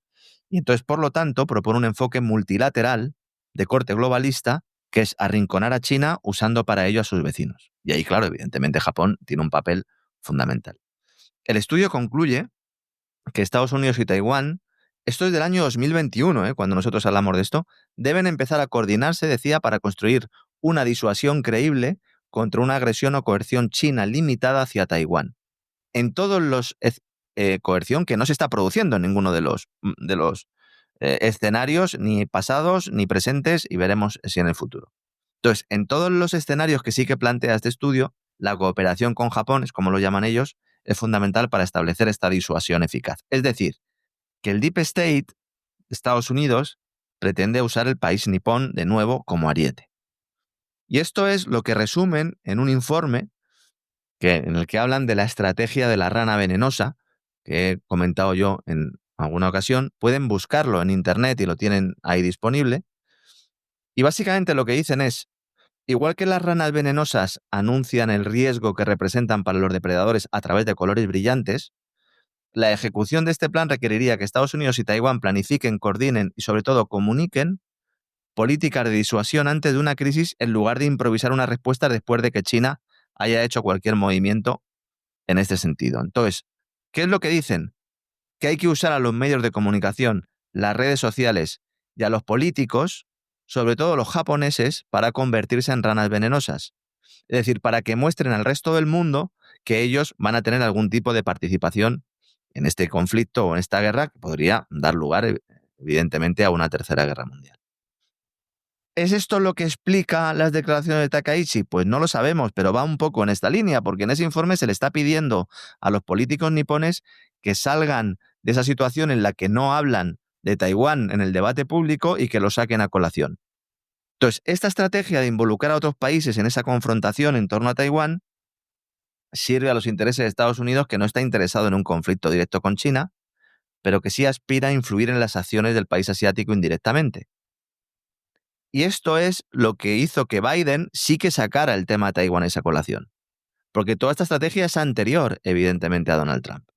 Y entonces, por lo tanto, propone un enfoque multilateral de corte globalista, que es arrinconar a China usando para ello a sus vecinos. Y ahí, claro, evidentemente Japón tiene un papel fundamental. El estudio concluye que Estados Unidos y Taiwán, esto es del año 2021, cuando nosotros hablamos de esto, deben empezar a coordinarse, decía, para construir una disuasión creíble contra una agresión o coerción china limitada hacia Taiwán. En todos los coerción que no se está produciendo en ninguno de los escenarios, ni pasados ni presentes, y veremos si en el futuro. Entonces, en todos los escenarios que sí que plantea este estudio, la cooperación con Japón, es como lo llaman ellos, es fundamental para establecer esta disuasión eficaz. Es decir, que el Deep State de Estados Unidos pretende usar el país nipón de nuevo como ariete. Y esto es lo que resumen en un informe en el que hablan de la estrategia de la rana venenosa, que he comentado yo en alguna ocasión. Pueden buscarlo en internet y lo tienen ahí disponible. Y básicamente lo que dicen es: igual que las ranas venenosas anuncian el riesgo que representan para los depredadores a través de colores brillantes, la ejecución de este plan requeriría que Estados Unidos y Taiwán planifiquen, coordinen y sobre todo comuniquen políticas de disuasión antes de una crisis, en lugar de improvisar una respuesta después de que China haya hecho cualquier movimiento en este sentido. Entonces, ¿qué es lo que dicen? Que hay que usar a los medios de comunicación, las redes sociales y a los políticos, sobre todo los japoneses, para convertirse en ranas venenosas. Es decir, para que muestren al resto del mundo que ellos van a tener algún tipo de participación en este conflicto o en esta guerra, que podría dar lugar, evidentemente, a una tercera guerra mundial. ¿Es esto lo que explica las declaraciones de Takaichi? Pues no lo sabemos, pero va un poco en esta línea, porque en ese informe se le está pidiendo a los políticos nipones que salgan de esa situación en la que no hablan de Taiwán en el debate público y que lo saquen a colación. Entonces, esta estrategia de involucrar a otros países en esa confrontación en torno a Taiwán sirve a los intereses de Estados Unidos, que no está interesado en un conflicto directo con China, pero que sí aspira a influir en las acciones del país asiático indirectamente. Y esto es lo que hizo que Biden sí que sacara el tema de Taiwán a esa colación. Porque toda esta estrategia es anterior, evidentemente, a Donald Trump.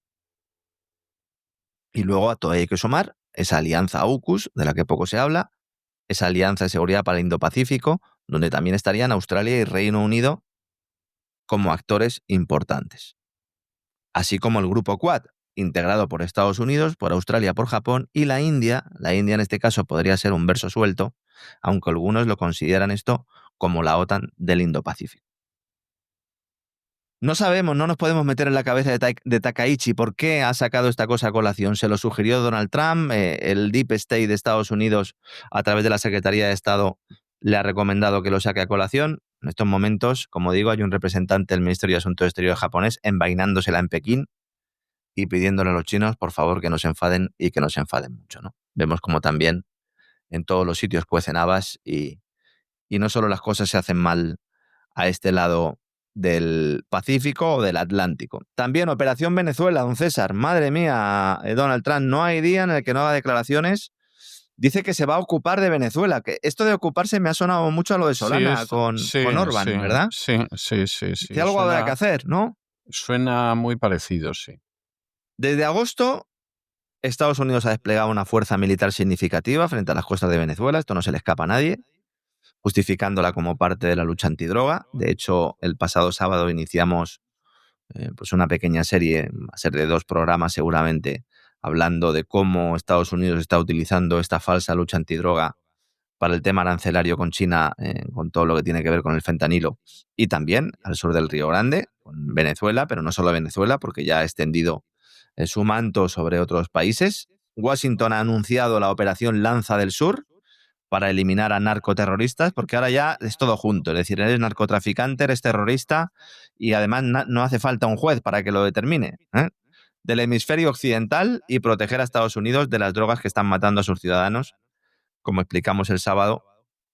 Y luego a todo hay que sumar esa alianza AUKUS, de la que poco se habla, esa alianza de seguridad para el Indo-Pacífico, donde también estarían Australia y Reino Unido como actores importantes. Así como el Grupo Quad, integrado por Estados Unidos, por Australia, por Japón y la India. La India en este caso podría ser un verso suelto, aunque algunos lo consideran esto como la OTAN del Indo-Pacífico. No sabemos, no nos podemos meter en la cabeza de Takaichi por qué ha sacado esta cosa a colación. Se lo sugirió Donald Trump, el Deep State de Estados Unidos, a través de la Secretaría de Estado, le ha recomendado que lo saque a colación. En estos momentos, como digo, hay un representante del Ministerio de Asuntos Exteriores japonés envainándosela en Pekín y pidiéndole a los chinos, por favor, que no se enfaden y que no se enfaden mucho, ¿no? Vemos como también en todos los sitios cuecen habas y no solo las cosas se hacen mal a este lado del Pacífico o del Atlántico. También Operación Venezuela, don César. Madre mía, Donald Trump, no hay día en el que no haga declaraciones. Dice que se va a ocupar de Venezuela. Que esto de ocuparse me ha sonado mucho a lo de Solana con Orbán, ¿verdad? Sí. Que algo habrá que hacer, ¿no? Suena muy parecido, sí. Desde agosto, Estados Unidos ha desplegado una fuerza militar significativa frente a las costas de Venezuela. Esto no se le escapa a nadie, justificándola como parte de la lucha antidroga. De hecho, el pasado sábado iniciamos pues una pequeña serie, va a ser de 2 programas seguramente, hablando de cómo Estados Unidos está utilizando esta falsa lucha antidroga para el tema arancelario con China, con todo lo que tiene que ver con el fentanilo, y también al sur del Río Grande, con Venezuela, pero no solo Venezuela, porque ya ha extendido su manto sobre otros países. Washington ha anunciado la operación Lanza del Sur para eliminar a narcoterroristas, porque ahora ya es todo junto, es decir, eres narcotraficante, eres terrorista y además no hace falta un juez para que lo determine, ¿eh? Del hemisferio occidental y proteger a Estados Unidos de las drogas que están matando a sus ciudadanos, como explicamos el sábado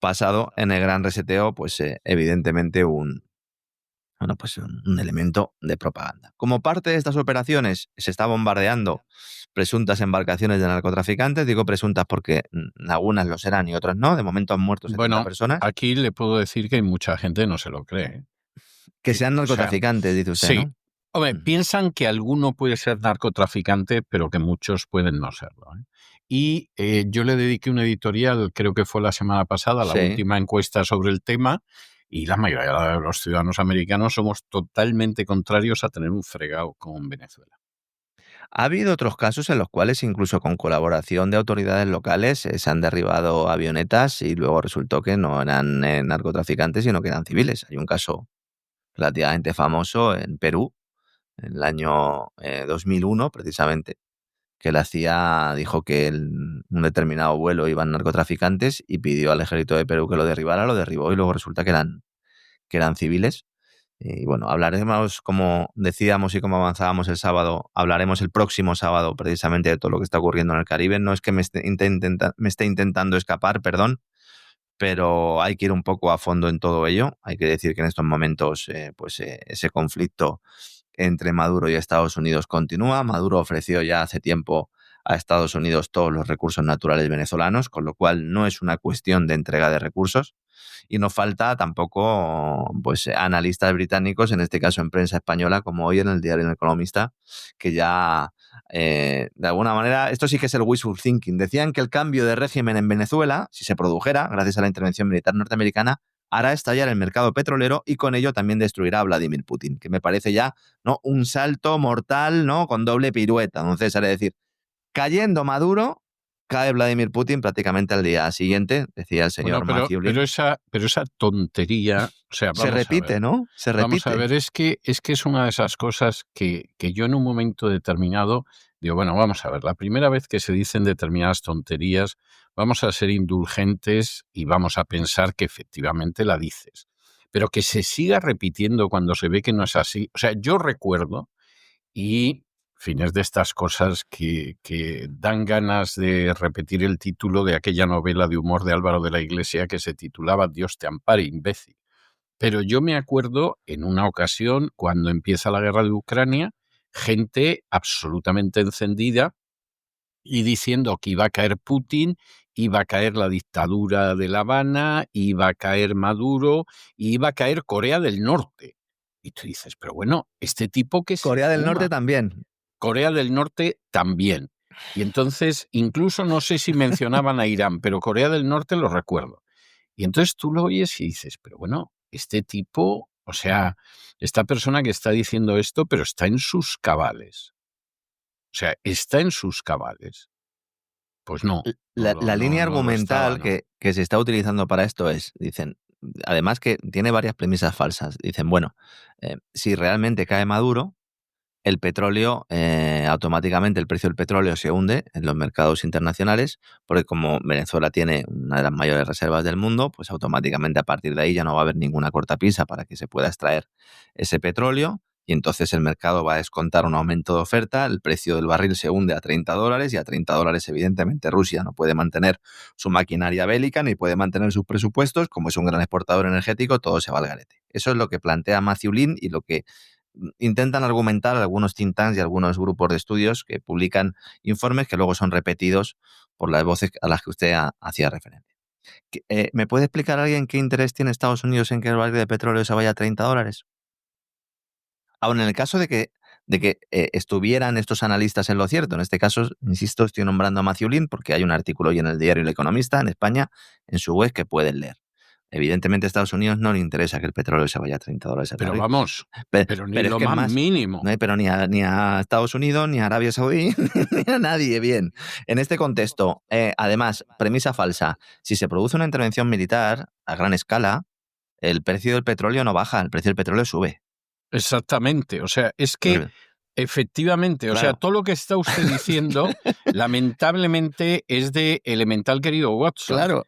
pasado en el Gran Reseteo, pues evidentemente un elemento de propaganda. Como parte de estas operaciones se está bombardeando presuntas embarcaciones de narcotraficantes. Digo presuntas porque algunas lo serán y otras no. De momento han muerto 70 personas. Aquí le puedo decir que mucha gente no se lo cree. Que sean narcotraficantes, dice usted, sí. ¿no? Hombre, piensan que alguno puede ser narcotraficante, pero que muchos pueden no serlo, ¿eh? Y yo le dediqué un editorial, creo que fue la semana pasada, la última encuesta sobre el tema, y la mayoría de los ciudadanos americanos somos totalmente contrarios a tener un fregado con Venezuela. Ha habido otros casos en los cuales, incluso con colaboración de autoridades locales, se han derribado avionetas y luego resultó que no eran narcotraficantes, sino que eran civiles. Hay un caso relativamente famoso en Perú, en el año 2001, precisamente, que la CIA dijo que en un determinado vuelo iban narcotraficantes y pidió al ejército de Perú que lo derribara, lo derribó y luego resulta que eran civiles. Y bueno, hablaremos, como decíamos y como avanzábamos el sábado, hablaremos el próximo sábado precisamente de todo lo que está ocurriendo en el Caribe. No es que me esté intentando escapar, perdón, pero hay que ir un poco a fondo en todo ello. Hay que decir que en estos momentos ese conflicto entre Maduro y Estados Unidos continúa. Maduro ofreció ya hace tiempo a Estados Unidos todos los recursos naturales venezolanos, con lo cual no es una cuestión de entrega de recursos. Y no falta tampoco analistas británicos, en este caso en prensa española, como hoy en el diario El Economista, que ya de alguna manera, esto sí que es el wishful thinking, decían que el cambio de régimen en Venezuela, si se produjera gracias a la intervención militar norteamericana, hará estallar el mercado petrolero y con ello también destruirá a Vladimir Putin, que me parece ya, ¿no?, un salto mortal, ¿no?, con doble pirueta. Entonces, es decir, cayendo Maduro, cae Vladimir Putin prácticamente al día siguiente, decía el señor Matthew Lin. Pero esa tontería, o sea, se repite, ¿no? Se repite. Vamos a ver, es que es una de esas cosas que yo en un momento determinado digo, bueno, vamos a ver, la primera vez que se dicen determinadas tonterías, vamos a ser indulgentes y vamos a pensar que efectivamente la dices. Pero que se siga repitiendo cuando se ve que no es así. O sea, yo recuerdo, y fines de estas cosas que dan ganas de repetir el título de aquella novela de humor de Álvaro de la Iglesia que se titulaba Dios te ampare, imbécil. Pero yo me acuerdo en una ocasión, cuando empieza la guerra de Ucrania, gente absolutamente encendida y diciendo que iba a caer Putin, iba a caer la dictadura de La Habana, iba a caer Maduro, y iba a caer Corea del Norte. Y tú dices, pero bueno, este tipo que Corea del Norte también. Corea del Norte también. Y entonces, incluso no sé si mencionaban a Irán, pero Corea del Norte lo recuerdo. Y entonces tú lo oyes y dices, pero bueno, este tipo, o sea, esta persona que está diciendo esto, pero está en sus cabales. O sea, está en sus cabales. Pues no. La línea argumental que se está utilizando para esto es, dicen, además que tiene varias premisas falsas. Dicen, bueno, si realmente cae Maduro, el petróleo, automáticamente el precio del petróleo se hunde en los mercados internacionales, porque como Venezuela tiene una de las mayores reservas del mundo, pues automáticamente a partir de ahí ya no va a haber ninguna cortapisa para que se pueda extraer ese petróleo, y entonces el mercado va a descontar un aumento de oferta, el precio del barril se hunde a $30, y a $30 evidentemente Rusia no puede mantener su maquinaria bélica, ni puede mantener sus presupuestos, como es un gran exportador energético, todo se va al garete. Eso es lo que plantea Matthew Lin y lo que intentan argumentar algunos think tanks y algunos grupos de estudios que publican informes que luego son repetidos por las voces a las que usted hacía referencia. ¿Me puede explicar alguien qué interés tiene Estados Unidos en que el barril de petróleo se vaya a $30? Aún en el caso de que estuvieran estos analistas en lo cierto, en este caso, insisto, estoy nombrando a Matthew Lin porque hay un artículo hoy en el diario El Economista, en España, en su web, que pueden leer. Evidentemente a Estados Unidos no le interesa que el petróleo se vaya a $30 al barril. Pero vamos, pero ni lo más mínimo. No hay, pero ni a Estados Unidos, ni a Arabia Saudí, ni a nadie. Bien, en este contexto, además, premisa falsa, si se produce una intervención militar a gran escala, el precio del petróleo no baja, el precio del petróleo sube. Exactamente, o sea, es que efectivamente, o sea, todo lo que está usted diciendo, lamentablemente, es de elemental, querido Watson. Claro.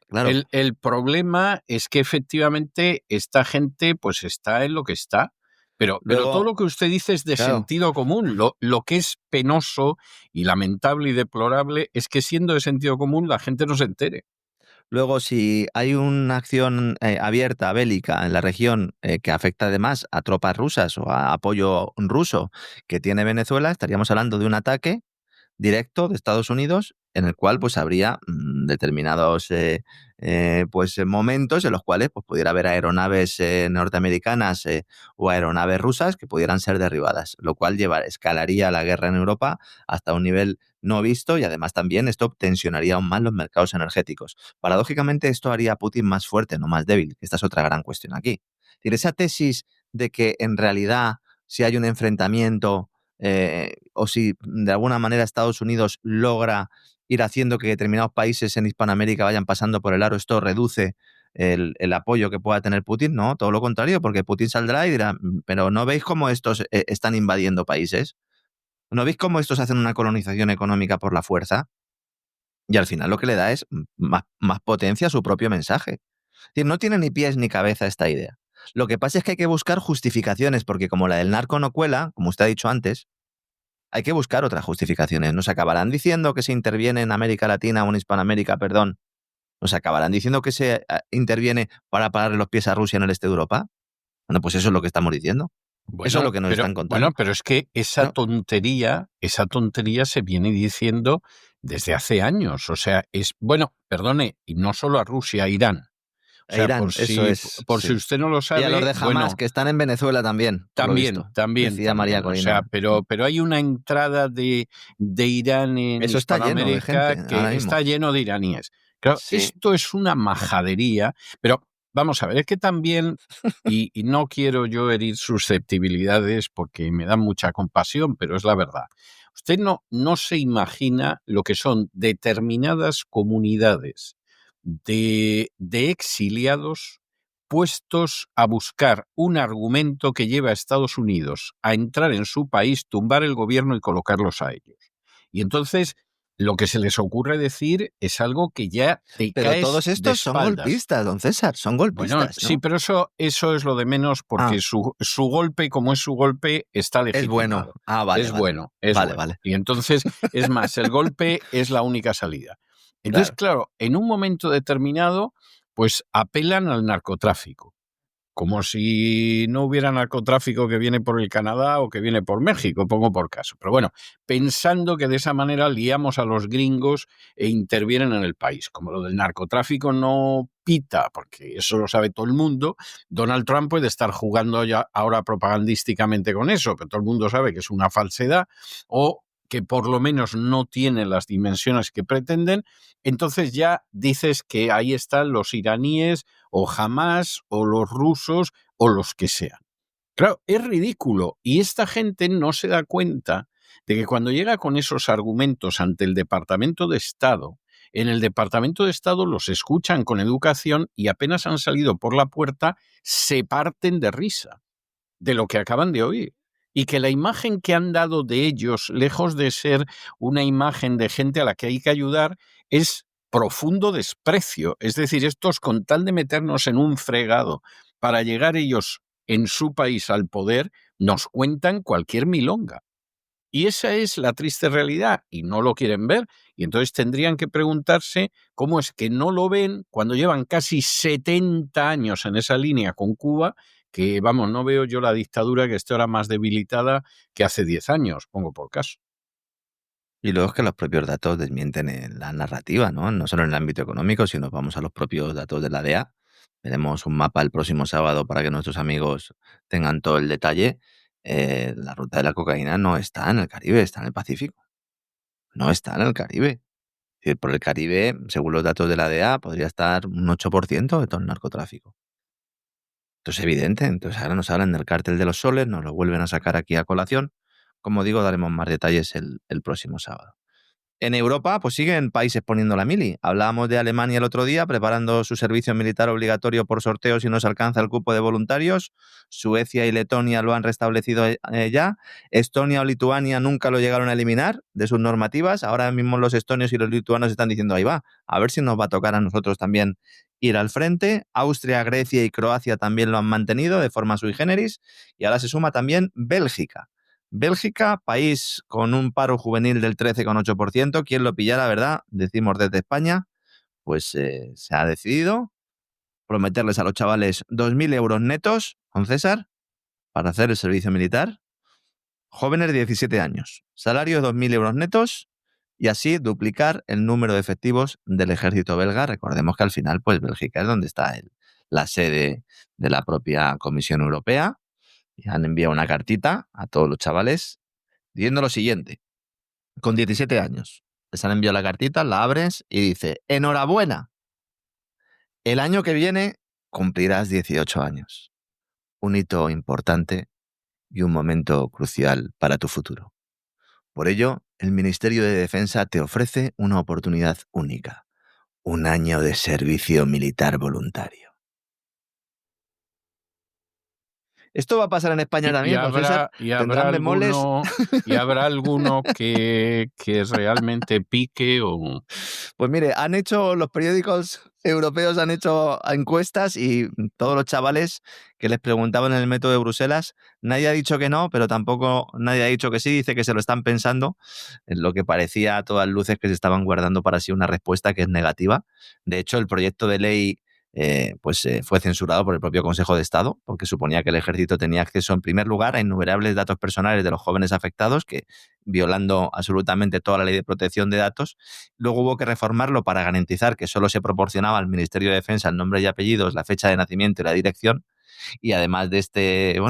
El problema es que efectivamente esta gente pues está en lo que está, pero todo lo que usted dice es de sentido común. Lo que es penoso y lamentable y deplorable es que siendo de sentido común la gente no se entere. Luego, si hay una acción abierta, bélica, en la región que afecta además a tropas rusas o a apoyo ruso que tiene Venezuela, estaríamos hablando de un ataque directo de Estados Unidos en el cual pues habría determinados momentos en los cuales pues pudiera haber aeronaves norteamericanas o aeronaves rusas que pudieran ser derribadas, lo cual escalaría la guerra en Europa hasta un nivel no visto, y además también esto tensionaría aún más los mercados energéticos. Paradójicamente esto haría a Putin más fuerte, no más débil. Esta es otra gran cuestión aquí. Es decir, esa tesis de que en realidad si hay un enfrentamiento o si de alguna manera Estados Unidos logra ir haciendo que determinados países en Hispanoamérica vayan pasando por el aro, esto reduce el apoyo que pueda tener Putin, no, todo lo contrario, porque Putin saldrá y dirá, pero ¿no veis cómo estos están invadiendo países? ¿No veis cómo estos hacen una colonización económica por la fuerza? Y al final lo que le da es más potencia a su propio mensaje. Es decir, no tiene ni pies ni cabeza esta idea. Lo que pasa es que hay que buscar justificaciones, porque como la del narco no cuela, como usted ha dicho antes, hay que buscar otras justificaciones. Nos acabarán diciendo que se interviene en América Latina o en Hispanoamérica, perdón. Nos acabarán diciendo que se interviene para pararle los pies a Rusia en el este de Europa. Bueno, pues eso es lo que estamos diciendo. Bueno, eso es lo que nos están contando. Bueno, pero es que esa tontería se viene diciendo desde hace años. O sea, perdone, y no solo a Rusia, a Irán. O sea, Irán, por si usted no lo sabe. Y a los de Hamas, que están en Venezuela también. También. Decía María Corina. O sea, pero hay una entrada de Irán en Hispanoamérica que está lleno de iraníes. Claro, esto es una majadería, pero vamos a ver, es que también, y no quiero yo herir susceptibilidades porque me dan mucha compasión, pero es la verdad. Usted no se imagina lo que son determinadas comunidades de exiliados puestos a buscar un argumento que lleve a Estados Unidos a entrar en su país, tumbar el gobierno y colocarlos a ellos. Y entonces lo que se les ocurre decir es algo que ya te Pero caes todos de estos son espaldas. golpistas, don César, son Bueno, golpistas, ¿no? sí, pero eso es lo de menos porque su golpe, como es su golpe, está Es legitimado. bueno. Vale, Es vale. bueno, es Vale, bueno. vale. Y entonces, es más, el golpe es la única salida. Entonces, claro, en un momento determinado, pues apelan al narcotráfico. Como si no hubiera narcotráfico que viene por el Canadá o que viene por México, pongo por caso. Pero bueno, pensando que de esa manera liamos a los gringos e intervienen en el país. Como lo del narcotráfico no pita, porque eso lo sabe todo el mundo, Donald Trump puede estar jugando ya ahora propagandísticamente con eso, pero todo el mundo sabe que es una falsedad o que por lo menos no tiene las dimensiones que pretenden. Entonces ya dices que ahí están los iraníes o Hamás o los rusos o los que sean. Claro, es ridículo y esta gente no se da cuenta de que cuando llega con esos argumentos ante el Departamento de Estado, en el Departamento de Estado los escuchan con educación y apenas han salido por la puerta se parten de risa de lo que acaban de oír. Y que la imagen que han dado de ellos, lejos de ser una imagen de gente a la que hay que ayudar, es profundo desprecio. Es decir, estos con tal de meternos en un fregado para llegar ellos en su país al poder, nos cuentan cualquier milonga. Y esa es la triste realidad y no lo quieren ver. Y entonces tendrían que preguntarse cómo es que no lo ven cuando llevan casi 70 años en esa línea con Cuba, que vamos, no veo yo la dictadura que esté ahora más debilitada que hace 10 años, pongo por caso. Y luego es que los propios datos desmienten la narrativa, ¿no? No solo en el ámbito económico, si nos vamos a los propios datos de la DEA. Veremos un mapa el próximo sábado para que nuestros amigos tengan todo el detalle. La ruta de la cocaína no está en el Caribe, está en el Pacífico. No está en el Caribe. Es decir, por el Caribe, según los datos de la DEA, podría estar un 8% de todo el narcotráfico. Esto es evidente. Entonces ahora nos hablan del cártel de los soles, nos lo vuelven a sacar aquí a colación. Como digo, daremos más detalles el próximo sábado. En Europa, pues siguen países poniendo la mili. Hablábamos de Alemania el otro día, preparando su servicio militar obligatorio por sorteo si no se alcanza el cupo de voluntarios. Suecia y Letonia lo han restablecido ya. Estonia o Lituania nunca lo llegaron a eliminar de sus normativas. Ahora mismo los estonios y los lituanos están diciendo, ahí va, a ver si nos va a tocar a nosotros también ir al frente. Austria, Grecia y Croacia también lo han mantenido de forma sui generis. Y ahora se suma también Bélgica. Bélgica, país con un paro juvenil del 13,8%. ¿Quién lo pillara, verdad? Decimos desde España. Pues se ha decidido prometerles a los chavales 2.000 euros netos, con César, para hacer el servicio militar. Jóvenes de 17 años. Salario 2.000 euros netos y así duplicar el número de efectivos del ejército belga. Recordemos que al final, pues Bélgica es donde está la sede de la propia Comisión Europea. Y han enviado una cartita a todos los chavales diciendo lo siguiente. Con 17 años. Les han enviado la cartita, la abres y dice, enhorabuena, el año que viene cumplirás 18 años. Un hito importante y un momento crucial para tu futuro. Por ello, el Ministerio de Defensa te ofrece una oportunidad única. Un año de servicio militar voluntario. ¿Esto va a pasar en España también, don César? ¿Tendrán bemoles? Y habrá alguno que realmente pique o... Pues mire, los periódicos europeos han hecho encuestas y todos los chavales que les preguntaban en el método de Bruselas, nadie ha dicho que no, pero tampoco nadie ha dicho que sí, dice que se lo están pensando, en lo que parecía a todas luces que se estaban guardando para sí una respuesta que es negativa. De hecho, el proyecto de ley fue censurado por el propio Consejo de Estado, porque suponía que el ejército tenía acceso, en primer lugar, a innumerables datos personales de los jóvenes afectados, que violando absolutamente toda la ley de protección de datos. Luego hubo que reformarlo para garantizar que solo se proporcionaba al Ministerio de Defensa el nombre y apellidos, la fecha de nacimiento y la dirección. Y además de este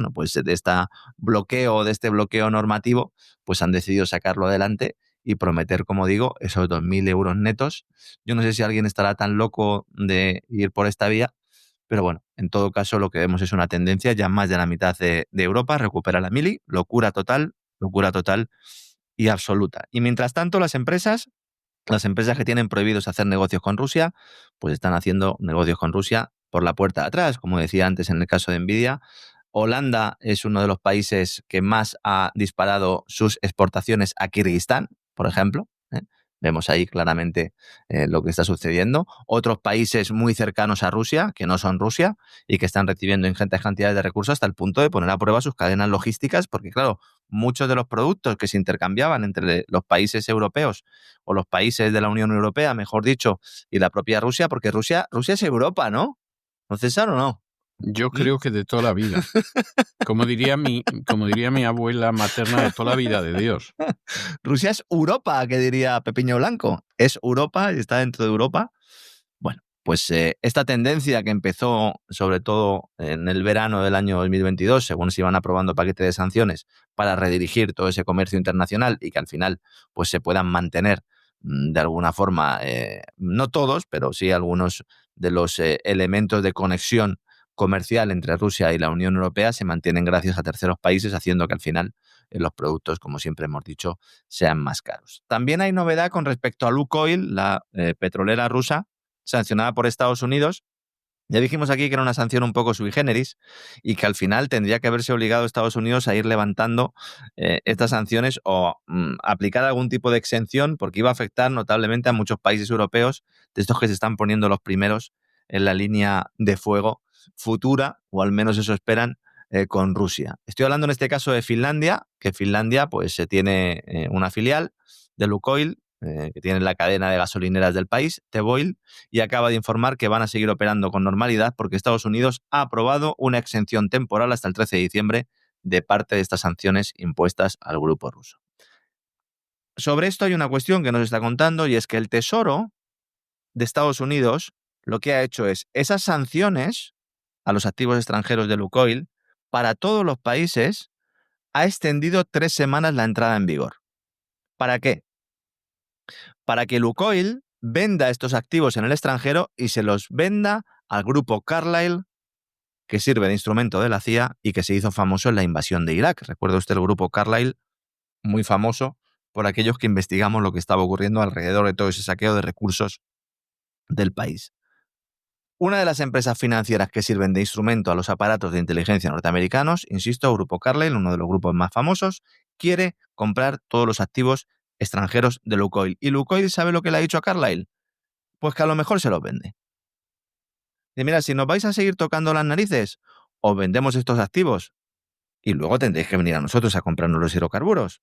bloqueo normativo, pues han decidido sacarlo adelante y prometer, como digo, esos 2.000 euros netos. Yo no sé si alguien estará tan loco de ir por esta vía, pero bueno, en todo caso lo que vemos es una tendencia. Ya más de la mitad de Europa recupera la mili. Locura total, y absoluta. Y mientras tanto, las empresas que tienen prohibidos hacer negocios con Rusia, pues están haciendo negocios con Rusia por la puerta de atrás, como decía antes en el caso de Nvidia. Holanda es uno de los países que más ha disparado sus exportaciones a Kirguistán, por ejemplo. Vemos ahí claramente lo que está sucediendo. Otros países muy cercanos a Rusia, que no son Rusia, y que están recibiendo ingentes cantidades de recursos hasta el punto de poner a prueba sus cadenas logísticas, porque claro, muchos de los productos que se intercambiaban entre los países europeos o los países de la Unión Europea, mejor dicho, y la propia Rusia, porque Rusia es Europa, ¿no? ¿No, César, o no? Yo creo que de toda la vida. Como diría mi abuela materna, de toda la vida de Dios. Rusia es Europa, que diría Pepiño Blanco. Es Europa y está dentro de Europa. Bueno, pues esta tendencia que empezó sobre todo en el verano del año 2022, según se iban aprobando paquetes de sanciones para redirigir todo ese comercio internacional y que al final pues se puedan mantener de alguna forma, no todos, pero sí algunos de los elementos de conexión comercial entre Rusia y la Unión Europea se mantienen gracias a terceros países, haciendo que al final los productos, como siempre hemos dicho, sean más caros. También hay novedad con respecto a Lukoil, la petrolera rusa, sancionada por Estados Unidos. Ya dijimos aquí que era una sanción un poco sui generis y que al final tendría que haberse obligado a Estados Unidos a ir levantando estas sanciones o aplicar algún tipo de exención, porque iba a afectar notablemente a muchos países europeos, de estos que se están poniendo los primeros en la línea de fuego futura, o al menos eso esperan, con Rusia. Estoy hablando en este caso de Finlandia, que Finlandia pues tiene una filial de Lukoil, que tiene la cadena de gasolineras del país, T-Oil, y acaba de informar que van a seguir operando con normalidad porque Estados Unidos ha aprobado una exención temporal hasta el 13 de diciembre de parte de estas sanciones impuestas al grupo ruso. Sobre esto hay una cuestión que nos está contando, y es que el Tesoro de Estados Unidos lo que ha hecho es esas sanciones a los activos extranjeros de Lukoil para todos los países ha extendido 3 semanas la entrada en vigor. ¿Para qué? Para que Lukoil venda estos activos en el extranjero y se los venda al grupo Carlyle, que sirve de instrumento de la CIA y que se hizo famoso en la invasión de Irak. Recuerda usted el grupo Carlyle, muy famoso por aquellos que investigamos lo que estaba ocurriendo alrededor de todo ese saqueo de recursos del país. Una de las empresas financieras que sirven de instrumento a los aparatos de inteligencia norteamericanos, insisto, Grupo Carlyle, uno de los grupos más famosos, quiere comprar todos los activos extranjeros de Lukoil. ¿Y Lukoil sabe lo que le ha dicho a Carlyle? Pues que a lo mejor se los vende. Dice, mira, si nos vais a seguir tocando las narices, os vendemos estos activos y luego tendréis que venir a nosotros a comprarnos los hidrocarburos.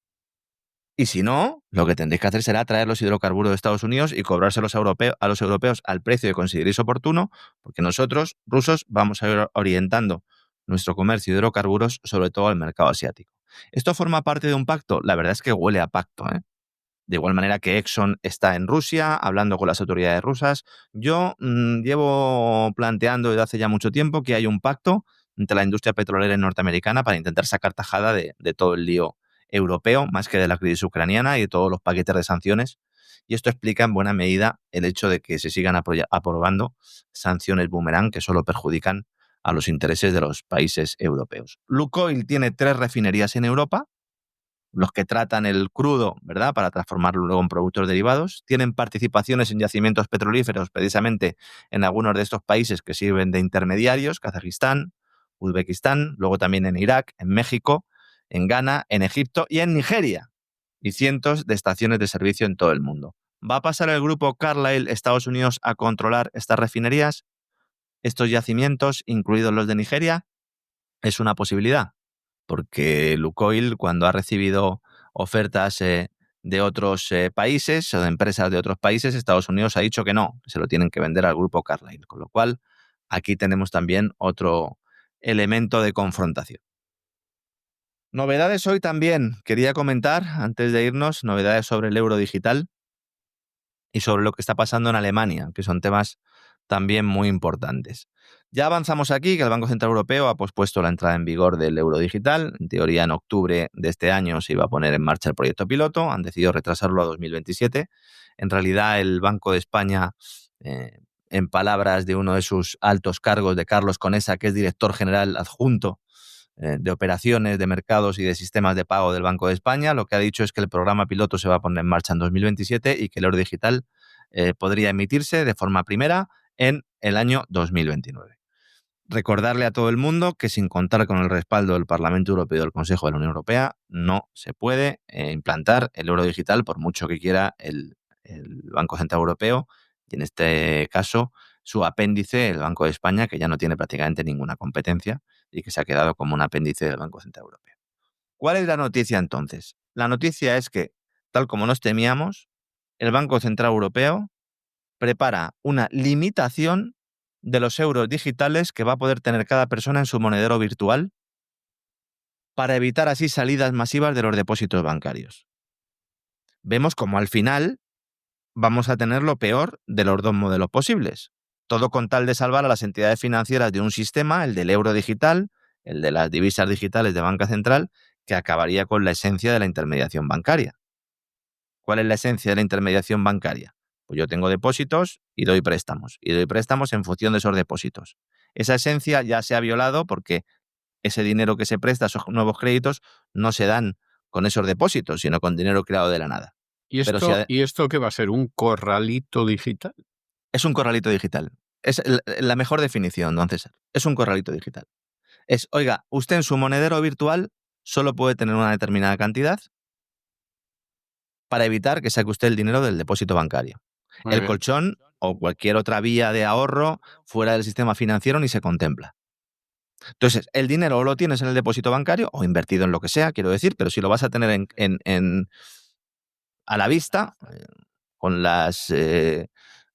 Y si no, lo que tendréis que hacer será traer los hidrocarburos de Estados Unidos y cobrárselos a los europeos al precio que consideréis oportuno, porque nosotros, rusos, vamos a ir orientando nuestro comercio de hidrocarburos sobre todo al mercado asiático. ¿Esto forma parte de un pacto? La verdad es que huele a pacto, ¿eh? De igual manera que Exxon está en Rusia, hablando con las autoridades rusas. Yo llevo planteando desde hace ya mucho tiempo que hay un pacto entre la industria petrolera norteamericana para intentar sacar tajada de todo el lío europeo, más que de la crisis ucraniana y de todos los paquetes de sanciones. Y esto explica en buena medida el hecho de que se sigan aprobando sanciones boomerang que solo perjudican a los intereses de los países europeos. Lukoil tiene 3 refinerías en Europa, los que tratan el crudo, ¿verdad?, para transformarlo luego en productos derivados. Tienen participaciones en yacimientos petrolíferos, precisamente en algunos de estos países que sirven de intermediarios, Kazajistán, Uzbekistán, luego también en Irak, en México, en Ghana, en Egipto y en Nigeria, y cientos de estaciones de servicio en todo el mundo. ¿Va a pasar el grupo Carlyle Estados Unidos a controlar estas refinerías, estos yacimientos, incluidos los de Nigeria? Es una posibilidad, porque Lukoil, cuando ha recibido ofertas de otros países o de empresas de otros países, Estados Unidos ha dicho que no, que se lo tienen que vender al grupo Carlyle. Con lo cual, aquí tenemos también otro elemento de confrontación. Novedades hoy también. Quería comentar, antes de irnos, novedades sobre el euro digital y sobre lo que está pasando en Alemania, que son temas también muy importantes. Ya avanzamos aquí que el Banco Central Europeo ha pospuesto la entrada en vigor del euro digital. En teoría, en octubre de este año se iba a poner en marcha el proyecto piloto. Han decidido retrasarlo a 2027. En realidad, el Banco de España, en palabras de uno de sus altos cargos, de Carlos Conesa, que es director general adjunto de operaciones, de mercados y de sistemas de pago del Banco de España. Lo que ha dicho es que el programa piloto se va a poner en marcha en 2027 y que el euro digital podría emitirse de forma primera en el año 2029. Recordarle a todo el mundo que sin contar con el respaldo del Parlamento Europeo y del Consejo de la Unión Europea no se puede implantar el euro digital por mucho que quiera el Banco Central Europeo y en este caso su apéndice, el Banco de España, que ya no tiene prácticamente ninguna competencia y que se ha quedado como un apéndice del Banco Central Europeo. ¿Cuál es la noticia entonces? La noticia es que, tal como nos temíamos, el Banco Central Europeo prepara una limitación de los euros digitales que va a poder tener cada persona en su monedero virtual para evitar así salidas masivas de los depósitos bancarios. Vemos como al final vamos a tener lo peor de los dos modelos posibles. Todo con tal de salvar a las entidades financieras de un sistema, el del euro digital, el de las divisas digitales de banca central, que acabaría con la esencia de la intermediación bancaria. ¿Cuál es la esencia de la intermediación bancaria? Pues yo tengo depósitos y doy préstamos en función de esos depósitos. Esa esencia ya se ha violado porque ese dinero que se presta, esos nuevos créditos, no se dan con esos depósitos, sino con dinero creado de la nada. ¿Y esto qué va a ser? ¿Un corralito digital? Es un corralito digital. Es la mejor definición, don César. Es un corralito digital. Oiga, usted en su monedero virtual solo puede tener una determinada cantidad para evitar que saque usted el dinero del depósito bancario. Muy el bien. colchón o cualquier otra vía de ahorro fuera del sistema financiero ni se contempla. Entonces, el dinero o lo tienes en el depósito bancario o invertido en lo que sea, quiero decir, pero si lo vas a tener a la vista, con las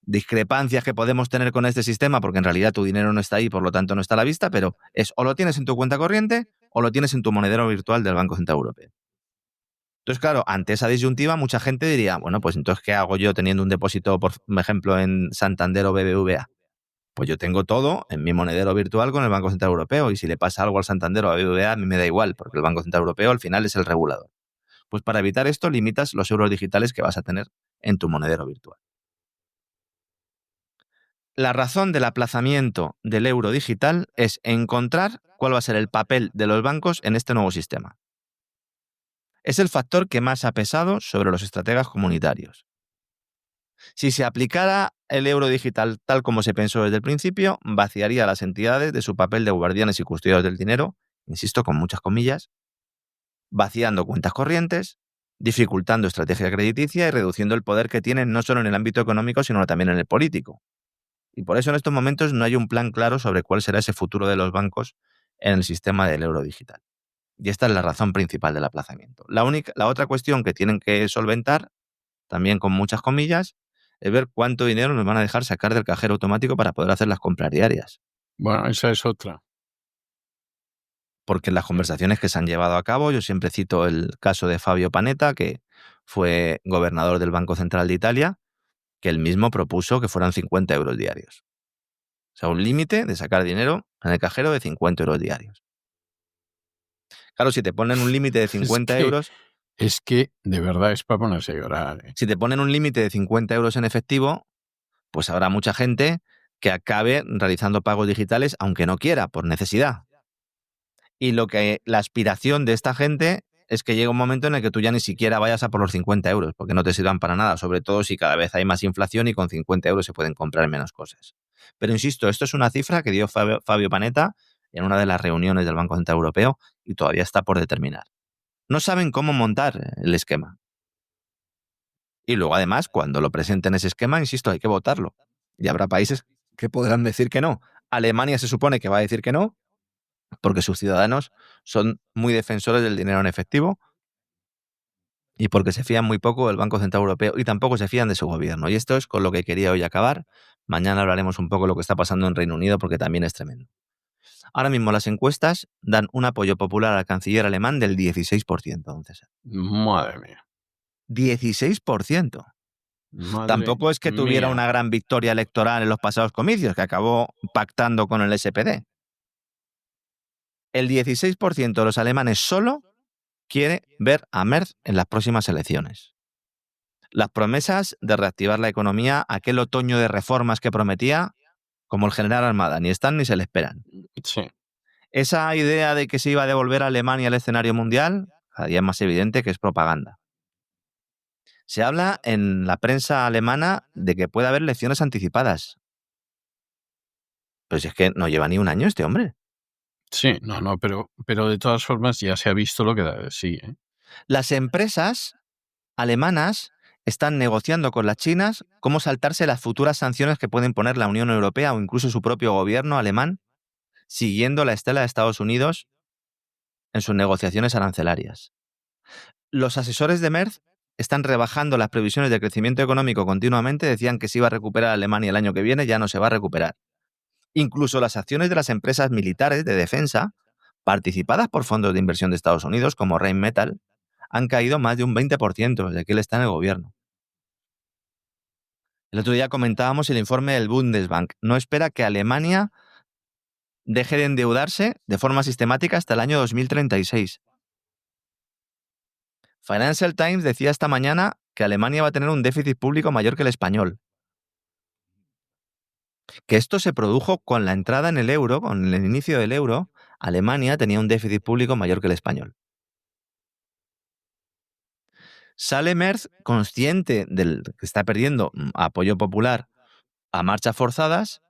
discrepancias que podemos tener con este sistema, porque en realidad tu dinero no está ahí, por lo tanto no está a la vista, pero es o lo tienes en tu cuenta corriente o lo tienes en tu monedero virtual del Banco Central Europeo. Entonces, claro, ante esa disyuntiva, mucha gente diría, bueno, pues entonces, ¿qué hago yo teniendo un depósito, por ejemplo, en Santander o BBVA? Pues yo tengo todo en mi monedero virtual con el Banco Central Europeo y si le pasa algo al Santander o a BBVA, a mí me da igual, porque el Banco Central Europeo al final es el regulador. Pues para evitar esto, limitas los euros digitales que vas a tener en tu monedero virtual. La razón del aplazamiento del euro digital es encontrar cuál va a ser el papel de los bancos en este nuevo sistema. Es el factor que más ha pesado sobre los estrategas comunitarios. Si se aplicara el euro digital tal como se pensó desde el principio, vaciaría a las entidades de su papel de guardianes y custodios del dinero, insisto, con muchas comillas, vaciando cuentas corrientes, dificultando estrategia crediticia y reduciendo el poder que tienen no solo en el ámbito económico, sino también en el político. Y por eso en estos momentos no hay un plan claro sobre cuál será ese futuro de los bancos en el sistema del euro digital. Y esta es la razón principal del aplazamiento. La otra cuestión que tienen que solventar, también con muchas comillas, es ver cuánto dinero nos van a dejar sacar del cajero automático para poder hacer las compras diarias. Bueno, esa es otra. Porque en las conversaciones que se han llevado a cabo, yo siempre cito el caso de Fabio Panetta, que fue gobernador del Banco Central de Italia, que él mismo propuso que fueran 50 euros diarios. O sea, un límite de sacar dinero en el cajero de 50 euros diarios. Claro, si te ponen un límite de 50 euros... Es que de verdad es para ponerse a llorar. Si te ponen un límite de 50 euros en efectivo, pues habrá mucha gente que acabe realizando pagos digitales aunque no quiera, por necesidad. Y la aspiración de esta gente es que llegue un momento en el que tú ya ni siquiera vayas a por los 50 euros, porque no te sirvan para nada, sobre todo si cada vez hay más inflación y con 50 euros se pueden comprar menos cosas. Pero insisto, esto es una cifra que dio Fabio Panetta en una de las reuniones del Banco Central Europeo y todavía está por determinar. No saben cómo montar el esquema. Y luego, además, cuando lo presenten ese esquema, insisto, hay que votarlo. Y habrá países que podrán decir que no. Alemania se supone que va a decir que no, porque sus ciudadanos son muy defensores del dinero en efectivo y porque se fían muy poco del Banco Central Europeo y tampoco se fían de su gobierno. Y esto es con lo que quería hoy acabar. Mañana hablaremos un poco de lo que está pasando en Reino Unido porque también es tremendo. Ahora mismo las encuestas dan un apoyo popular al canciller alemán del 16%, don César. Madre mía. 16%. Madre Tampoco es que tuviera mía. una gran victoria electoral en los pasados comicios, que acabó pactando con el SPD. El 16% de los alemanes solo quiere ver a Merz en las próximas elecciones. Las promesas de reactivar la economía, aquel otoño de reformas que prometía, como el general Armada, ni están ni se le esperan. Sí. Esa idea de que se iba a devolver a Alemania al escenario mundial, cada día es más evidente que es propaganda. Se habla en la prensa alemana de que puede haber elecciones anticipadas. Pero si es que no lleva ni un año este hombre. Sí, no, pero de todas formas ya se ha visto lo que da de sí. Las empresas alemanas están negociando con las chinas cómo saltarse las futuras sanciones que puede imponer la Unión Europea o incluso su propio gobierno alemán, siguiendo la estela de Estados Unidos en sus negociaciones arancelarias. Los asesores de Merz están rebajando las previsiones de crecimiento económico continuamente, decían que se iba a recuperar Alemania el año que viene, ya no se va a recuperar. Incluso las acciones de las empresas militares de defensa, participadas por fondos de inversión de Estados Unidos, como Rheinmetall, han caído más de un 20% desde que él está en el gobierno. El otro día comentábamos el informe del Bundesbank. No espera que Alemania deje de endeudarse de forma sistemática hasta el año 2036. Financial Times decía esta mañana que Alemania va a tener un déficit público mayor que el español. Que esto se produjo con la entrada en el euro, con el inicio del euro, Alemania tenía un déficit público mayor que el español. Sale Merz consciente del que está perdiendo apoyo popular a marchas forzadas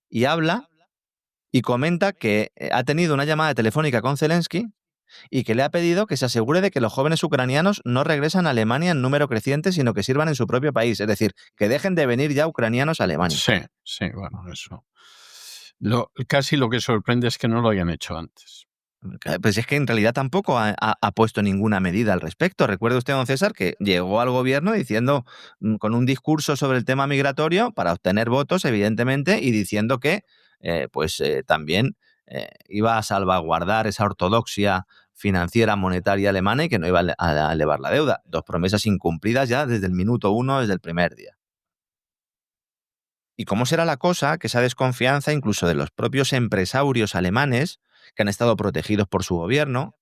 y habla y comenta que ha tenido una llamada telefónica con Zelensky y que le ha pedido que se asegure de que los jóvenes ucranianos no regresan a Alemania en número creciente, sino que sirvan en su propio país. Es decir, que dejen de venir ya ucranianos a Alemania. Sí, bueno, eso. Casi lo que sorprende es que no lo hayan hecho antes. Pues es que en realidad tampoco ha puesto ninguna medida al respecto. Recuerde usted, don César, que llegó al gobierno diciendo, con un discurso sobre el tema migratorio para obtener votos, evidentemente, y diciendo que también iba a salvaguardar esa ortodoxia financiera monetaria alemana y que no iba a elevar la deuda. 2 promesas incumplidas ya desde el minuto 1, desde el primer día. ¿Y cómo será la cosa que esa desconfianza incluso de los propios empresarios alemanes, que han estado protegidos por su gobierno,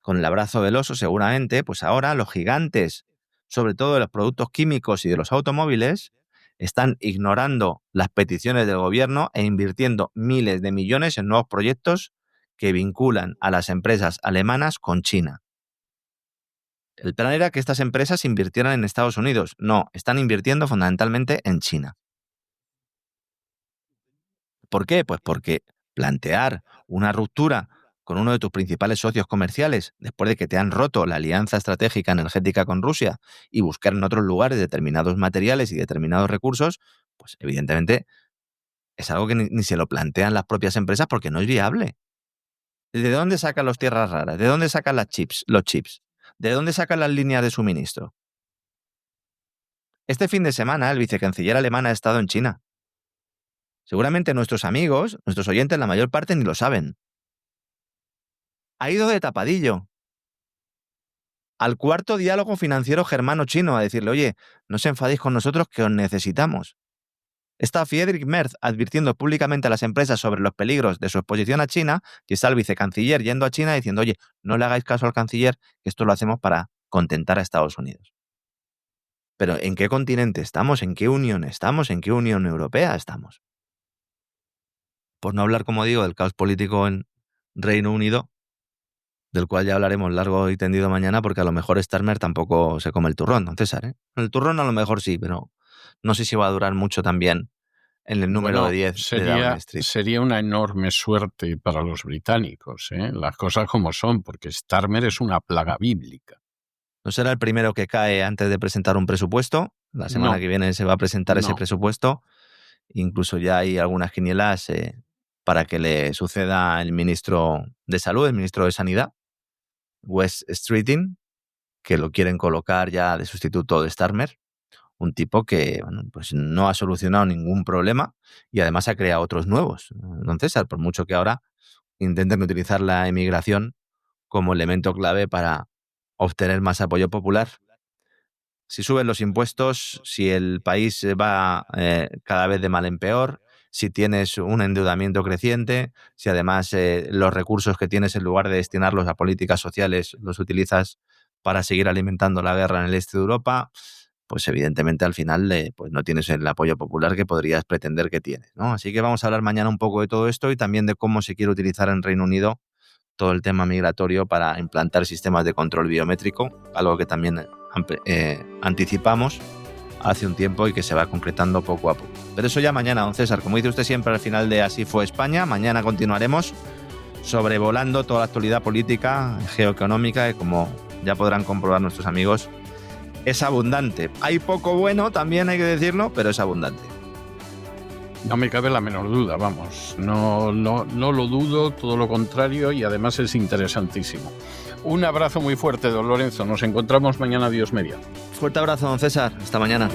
con el abrazo del oso seguramente, pues ahora los gigantes, sobre todo de los productos químicos y de los automóviles, están ignorando las peticiones del gobierno e invirtiendo miles de millones en nuevos proyectos que vinculan a las empresas alemanas con China? El plan era que estas empresas invirtieran en Estados Unidos. No, están invirtiendo fundamentalmente en China. ¿Por qué? Pues porque plantear una ruptura con uno de tus principales socios comerciales, después de que te han roto la alianza estratégica energética con Rusia, y buscar en otros lugares determinados materiales y determinados recursos, pues evidentemente es algo que ni se lo plantean las propias empresas porque no es viable. ¿De dónde sacan las tierras raras? ¿De dónde sacan los chips? ¿De dónde sacan las líneas de suministro? Este fin de semana el vicecanciller alemán ha estado en China. Seguramente nuestros amigos, nuestros oyentes, la mayor parte ni lo saben. Ha ido de tapadillo al cuarto diálogo financiero germano-chino a decirle, oye, no os enfadéis con nosotros que os necesitamos. Está Friedrich Merz advirtiendo públicamente a las empresas sobre los peligros de su exposición a China, y está el vicecanciller yendo a China diciendo, oye, no le hagáis caso al canciller, que esto lo hacemos para contentar a Estados Unidos. Pero ¿en qué continente estamos? ¿En qué unión estamos? ¿En qué Unión Europea estamos? Por no hablar, como digo, del caos político en Reino Unido, del cual ya hablaremos largo y tendido mañana, porque a lo mejor Starmer tampoco se come el turrón, don César, ¿eh? El turrón a lo mejor sí, pero no sé si va a durar mucho también en el número de 10 de Downing Street. Sería una enorme suerte para los británicos, las cosas como son, porque Starmer es una plaga bíblica. No será el primero que cae antes de presentar un presupuesto. La semana que viene se va a presentar ese presupuesto. Incluso ya hay algunas quinielas para que le suceda el ministro de Salud, el ministro de Sanidad, Wes Streeting, que lo quieren colocar ya de sustituto de Starmer. Un tipo que pues no ha solucionado ningún problema y además ha creado otros nuevos. Don César, por mucho que ahora intenten utilizar la emigración como elemento clave para obtener más apoyo popular. Si suben los impuestos, si el país va cada vez de mal en peor, si tienes un endeudamiento creciente, si además los recursos que tienes, en lugar de destinarlos a políticas sociales, los utilizas para seguir alimentando la guerra en el este de Europa, pues evidentemente al final pues no tienes el apoyo popular que podrías pretender que tienes, ¿no? Así que vamos a hablar mañana un poco de todo esto y también de cómo se quiere utilizar en Reino Unido todo el tema migratorio para implantar sistemas de control biométrico, algo que también anticipamos hace un tiempo y que se va concretando poco a poco. Pero eso ya mañana, don César. Como dice usted siempre al final de Así fue España, mañana continuaremos sobrevolando toda la actualidad política, geoeconómica, que como ya podrán comprobar nuestros amigos, es abundante. Hay poco bueno, también hay que decirlo, pero es abundante. No me cabe la menor duda, vamos. No lo dudo, todo lo contrario, y además es interesantísimo. Un abrazo muy fuerte, don Lorenzo. Nos encontramos mañana, Dios mediante. Fuerte abrazo, don César. Hasta mañana.